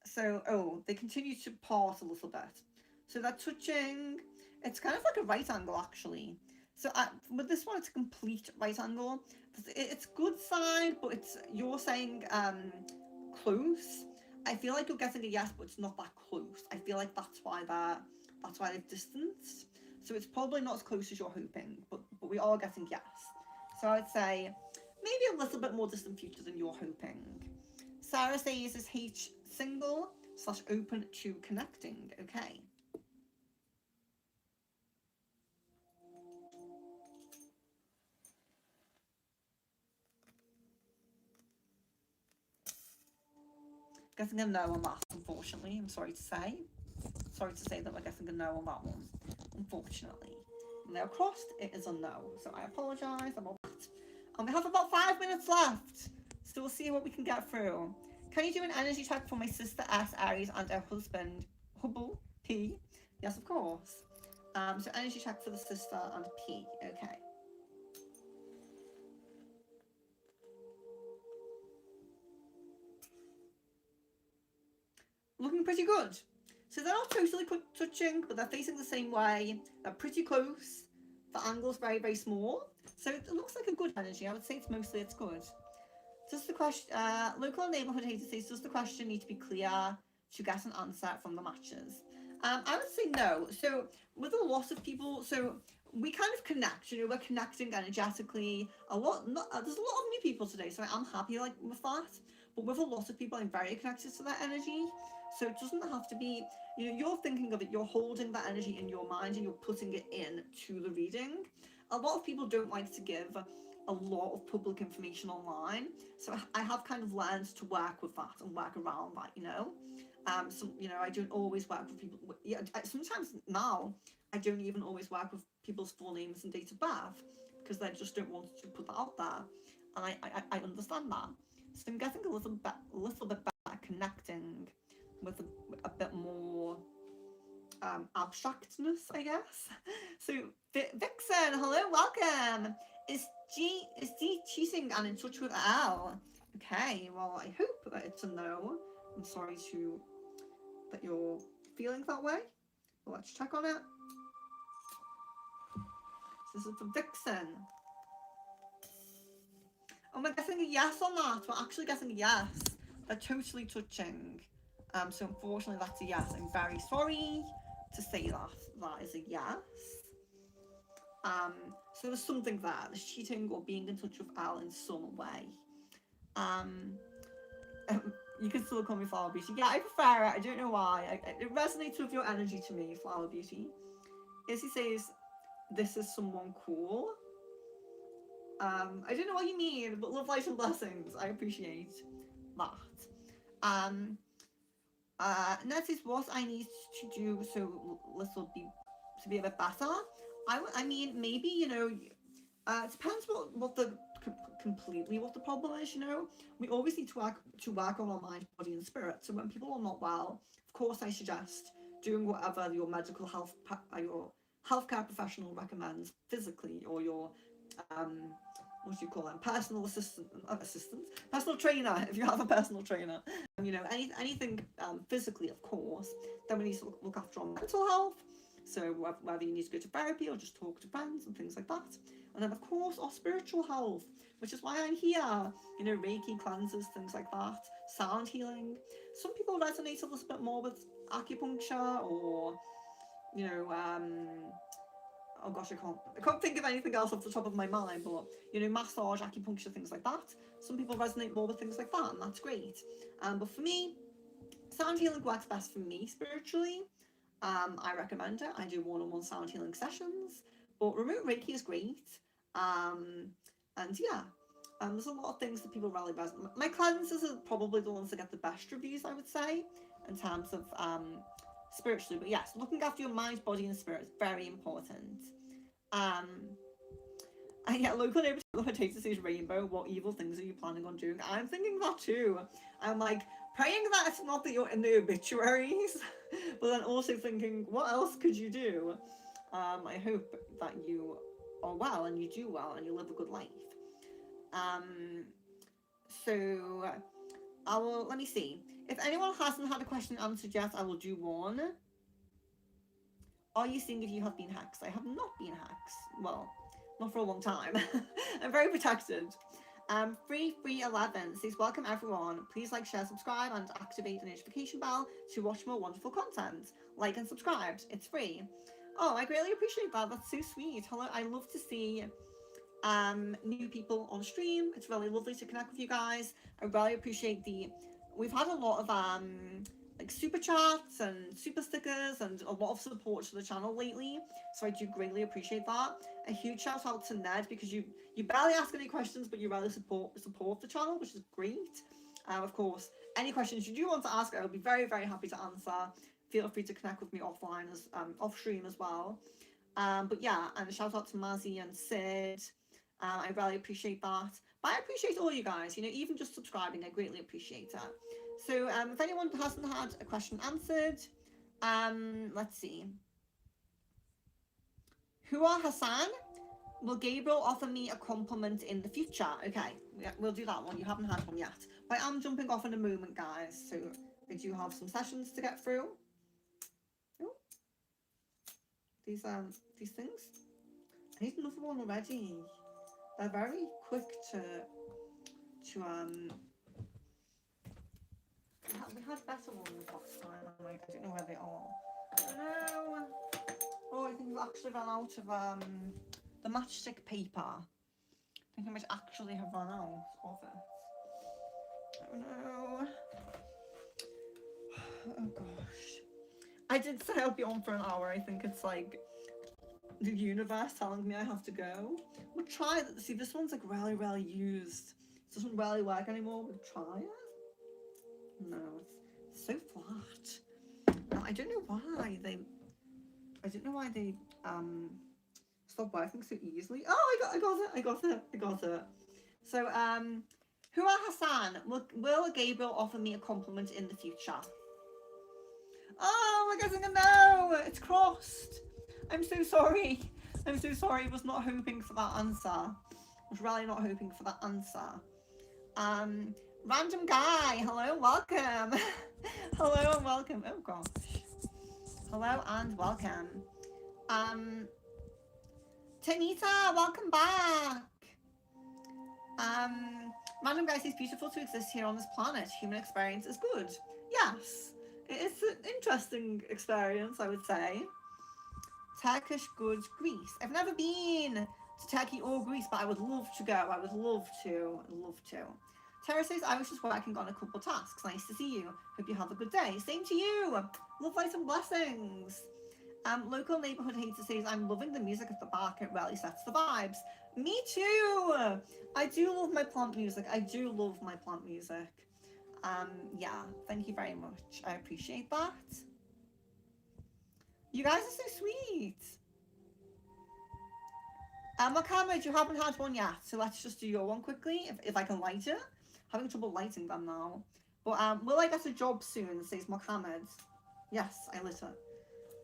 S1: So, they continue to part a little bit. So they're touching. It's kind of like a right angle, actually. So with this one, it's a complete right angle. It's good side, but you're saying close. I feel like you're getting a yes, but it's not that close. I feel like that's why they've distanced. So it's probably not as close as you're hoping, but we are getting yes. So I'd say maybe a little bit more distant future than you're hoping. Sarah says, is H single / open to connecting? Okay. Getting a no on that, unfortunately. I'm sorry to say. Sorry to say that we're getting a no on that one, unfortunately. And they're crossed, it is a no. So I apologise about that. And we have about 5 minutes left. So we'll see what we can get through. Can you do an energy check for my sister S, Aries, and her husband, Hubble, P? Yes, of course. So energy check for the sister and P. Okay. Looking pretty good. So they're not totally touching, but they're facing the same way. They're pretty close. The angle's very, very small. So it looks like a good energy. I would say it's good. Does the question, local neighbourhood hater says, does the question need to be clear to get an answer from the matches? I would say no. So with a lot of people, so we kind of connect, we're connecting energetically. There's a lot of new people today, so I'm happy with that. But with a lot of people, I'm very connected to that energy. So it doesn't have to be, you're thinking of it, you're holding that energy in your mind and you're putting it in to the reading. A lot of people don't like to give a lot of public information online. So I have kind of learned to work with that and work around that, So, I don't always work with people. Sometimes now I don't even always work with people's full names and date of birth because they just don't want to put that out there. And I understand that. So I'm getting a little bit better connecting with a bit more abstractness, I guess. So Vixen, hello, welcome. Is D cheating and in touch with L? Okay, well I hope that it's a no. I'm sorry that you're feeling that way. But let's check on it. So this is for Vixen. Oh, we're getting a yes on that. We're actually getting a yes. They're totally touching. So unfortunately that's a yes. I'm very sorry to say that is a yes. So there's something there. There's cheating or being in touch with Al in some way. You can still call me Flower Beauty. Yeah, I prefer it. I don't know why. It resonates with your energy to me, Flower Beauty. Izzy says, this is someone cool. I don't know what you mean, but love, light, and blessings. I appreciate that. That is what I need to do so this will be a bit better. I mean, maybe, it depends what the problem is, We always need to work on our mind, body, and spirit. So when people are not well, of course, I suggest doing whatever your medical health, your healthcare professional recommends physically, or your what do you call them? Personal personal trainer, if you have a personal trainer. Anything physically, of course. Then we need to look after our mental health. So whether you need to go to therapy or just talk to friends and things like that. And then, of course, our spiritual health, which is why I'm here. You know, Reiki cleanses, things like that, sound healing. Some people resonate a little bit more with acupuncture or, you know, oh gosh, I can't think of anything else off the top of my mind, but, you know, massage, acupuncture, things like that. Some people resonate more with things like that, and that's great. But for me, sound healing works best for me spiritually. I recommend it. I do one-on-one sound healing sessions, but remote Reiki is great. And yeah, there's a lot of things that people really resonate. My cleanses are probably the ones that get the best reviews, I would say, in terms of spiritually. But yes, looking after your mind, body, and spirit is very important. And yeah, local neighbour potato says rainbow. What evil things are you planning on doing? I'm thinking that too. I'm like praying that it's not that you're in the obituaries, but then also thinking, what else could you do? I hope that you are well and you do well and you live a good life. So I will, let me see. If anyone hasn't had a question answered yet, I will do one. Are you seeing if you have been hacked? I have not been hacked. Well, not for a long time. I'm very protected. 3311 says, welcome everyone. Please like, share, subscribe, and activate the notification bell to watch more wonderful content. Like and subscribe. It's free. Oh, I greatly appreciate that. That's so sweet. Hello. I love to see new people on stream. It's really lovely to connect with you guys. I really appreciate we've had a lot of like super chats and super stickers and a lot of support to the channel lately, so I do greatly appreciate that. A huge shout out to Ned, because you barely ask any questions, but you really support the channel, which is great. Of course, any questions you do want to ask, I will be very, very happy to answer. Feel free to connect with me offline as off stream as well. But yeah, and a shout out to Mazzy and Sid. I really appreciate that. But I appreciate all you guys, you know, even just subscribing, I greatly appreciate it. So if anyone hasn't had a question answered, let's see. Hua Hassan, will Gabriel offer me a compliment in the future? Okay, we'll do that one. You haven't had one yet. But I am jumping off in a moment, guys. So I do have some sessions to get through. Oh, these things. I need another one already. They're very quick to we had better ones last time. I'm like, I don't know where they are. Oh no. Oh, I think we've actually run out of the matchstick paper. I think I might actually have run out of it. Oh no. Oh gosh. I did say I'll be on for an hour. I think it's like the universe telling me I have to go. We'll try it. See, this one's like really used. It doesn't really work anymore. We'll try it. No, it's so flat. No, I don't know why they stop working so easily. Oh, I got it. So Hua Hassan, will Gabriel offer me a compliment in the future? Oh, we're getting a no. It's crossed. I'm so sorry. I was not hoping for that answer. I was really not hoping for that answer. Random guy, hello, welcome. Hello and welcome. Oh gosh. Hello and welcome. Tanita, welcome back. Random guy says, beautiful to exist here on this planet. Human experience is good. Yes, it's an interesting experience, I would say. Turkish goods, Greece. I've never been to Turkey or Greece, but I would love to go. I would love to. Tara says, I was just working on a couple tasks. Nice to see you. Hope you have a good day. Same to you. Love, light and blessings. Local neighborhood hater says, I'm loving the music at the back. It really sets the vibes. Me too. I do love my plant music. Yeah, thank you very much. I appreciate that. You guys are so sweet. Mohammed, you haven't had one yet, so let's just do your one quickly, if I can light it. Having trouble lighting them now. But will I get a job soon, says Mohammed. Yes, I lit it.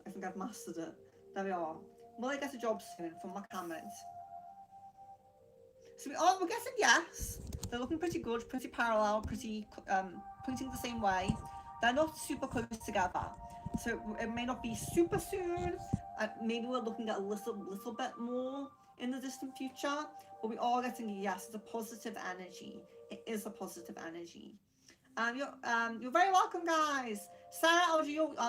S1: I think I've mastered it. There we are. Will I get a job soon from Mohammed? So we're getting yes. They're looking pretty good, pretty parallel, pretty pointing the same way. They're not super close together, so it may not be super soon. Maybe we're looking at a little bit more in the distant future, but we are getting a yes. It's a positive energy. It is a positive energy. You're very welcome, guys. Sarah, I'll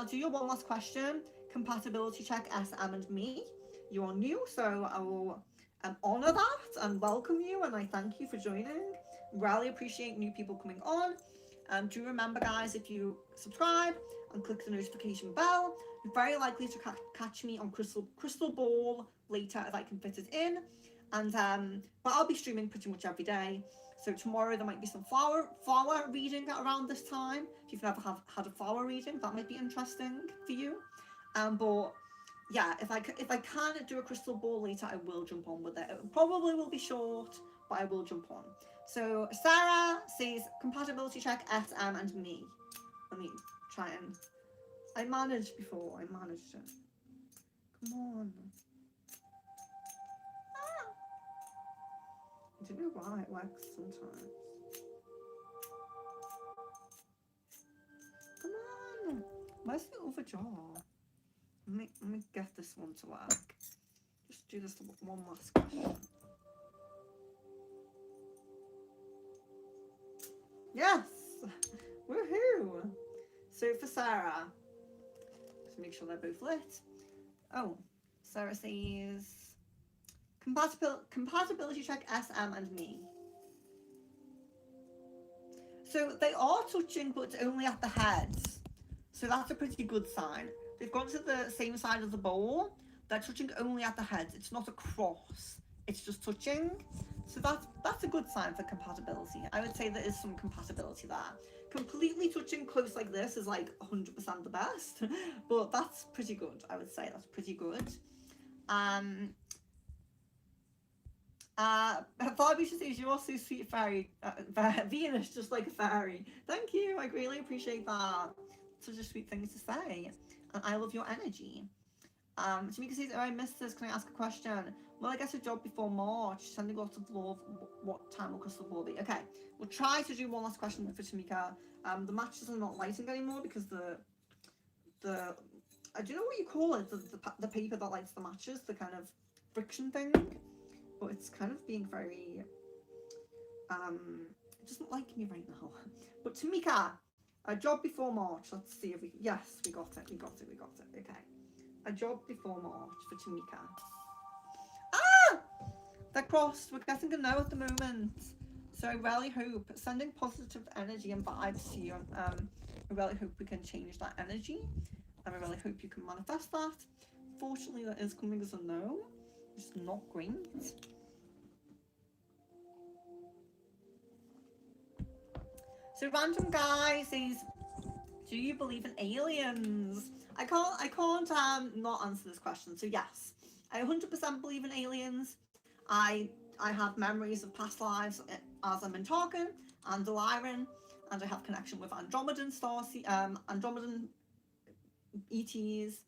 S1: do your one last question. Compatibility check SM and me. You are new, so I will honor that and welcome you, and I thank you for joining. Really appreciate new people coming on. Do remember, guys, if you subscribe and click the notification bell, you're very likely to catch me on Crystal Ball later if I can fit it in. And but I'll be streaming pretty much every day. So tomorrow there might be some flower reading around this time. If you've never had a flower reading, that might be interesting for you. But yeah, if I can do a crystal ball later, I will jump on with it. It probably will be short, but I will jump on. So Sarah says compatibility check SM and me. Let me try and. I managed before. I managed it. Come on. I don't know why it works sometimes. Come on. Where's the other jar? Let me get this one to work. Just do this one last question. Yes! Woohoo! So for Sarah, just make sure they're both lit. Oh, Sarah says compatibility check SM and me. So they are touching, but it's only at the heads. So that's a pretty good sign. They've gone to the same side of the bowl. They're touching only at the heads. It's not a cross. It's just touching. So that's a good sign for compatibility. I would say there is some compatibility there. Completely touching close like this is like 100% the best. But that's pretty good. I would say that's pretty good. Barbie says you're so sweet, fairy. Venus, just like a fairy. Thank you. I really appreciate that. Such a sweet thing to say. And I love your energy. Tamika says, oh, I missed this. Can I ask a question? Well, I guess a job before March. Sending lots of love. What time will Crystal Ball be? Okay, we'll try to do one last question for Tamika. The matches are not lighting anymore because the I don't know what you call it. The paper that lights the matches, the kind of friction thing. But it's kind of being very it doesn't like me right now. But Tamika, a job before March. Let's see if we yes, we got it. Okay. A job before March for Tamika. Ah! They're crossed. We're getting a no at the moment. So I really hope sending positive energy and vibes to you. I really hope we can change that energy. And I really hope you can manifest that. Fortunately, that is coming as a no. It's not great. So random guy says, do you believe in aliens? I can't not answer this question. So yes, I 100% believe in aliens. I have memories of past lives as I'm in Tarkin and Deliran, and I have connection with Andromedan stars, Andromedan ETs.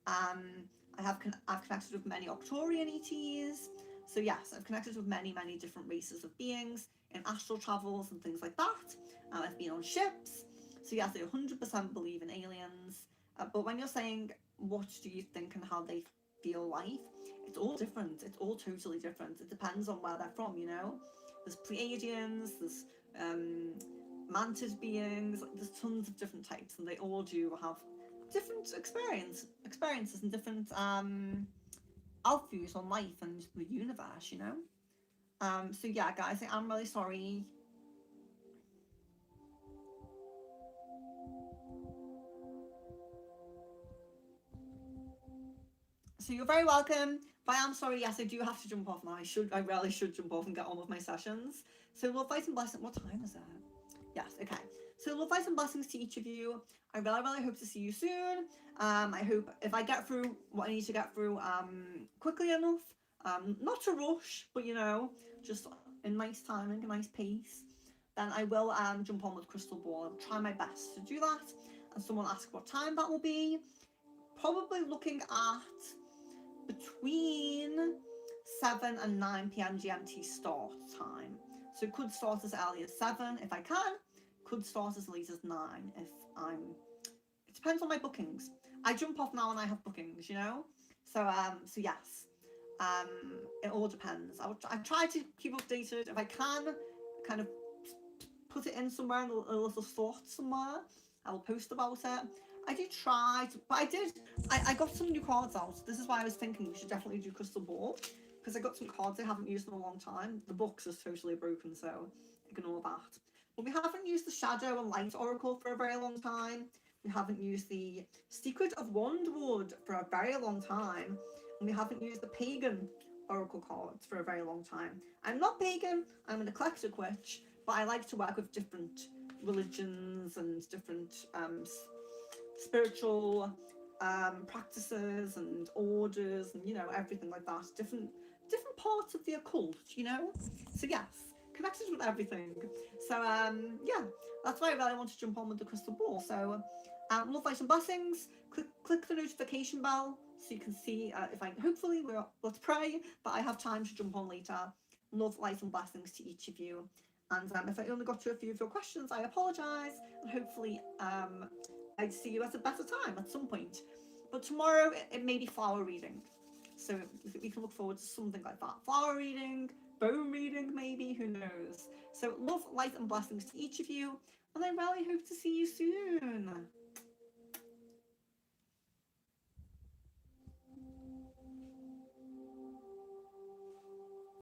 S1: I've connected with many Octorian ETs. So yes, I've connected with many different races of beings in astral travels and things like that. I've been on ships. So yes, I 100% believe in aliens. But when you're saying what do you think and how they feel life, it's all different. It's all totally different. It depends on where they're from, you know. There's Pleiadians, there's mantis beings, there's tons of different types, and they all do have different experiences and different outviews on life and the universe, you know. So yeah, guys, I'm really sorry. So you're very welcome. But I am sorry, yes, I do have to jump off now. I really should jump off and get on with my sessions. So love, light and blessings. What time is it? Yes, okay. So love, light and blessings to each of you. I really hope to see you soon. I hope if I get through what I need to get through quickly enough, not to rush, but you know, just in nice timing, a nice pace, then I will jump on with Crystal Ball. I'll try my best to do that. And someone asked what time that will be. Probably looking at between 7 and 9 p.m. GMT start time. So it could start as early as 7 if I can, could start as late as 9 if it depends on my bookings. I jump off now when I have bookings, you know? So yes. It all depends. I try to keep updated if I can, kind of put it in somewhere in a little thought somewhere. I will post about it. I do try to, but I got some new cards out. This is why I was thinking we should definitely do Crystal Ball, because I got some cards I haven't used in a long time. The box is totally broken, so ignore that. But we haven't used the Shadow and Light Oracle for a very long time. We haven't used the Secret of Wandwood for a very long time. And we haven't used the Pagan Oracle cards for a very long time. I'm not pagan, I'm an eclectic witch, but I like to work with different religions and different spiritual practices and orders, and everything like that. Different parts of the occult, So yes, connected with everything. So yeah, that's why I really want to jump on with the crystal ball. So love, light, and blessings. Click the notification bell so you can see if I. Hopefully, let's pray. But I have time to jump on later. Love, light, and blessings to each of you. And if I only got to a few of your questions, I apologise. And hopefully, I'd see you at a better time at some point. But tomorrow, it may be flower reading. So we can look forward to something like that. Flower reading, bone reading, maybe, who knows. So love, light, and blessings to each of you. And I really hope to see you soon.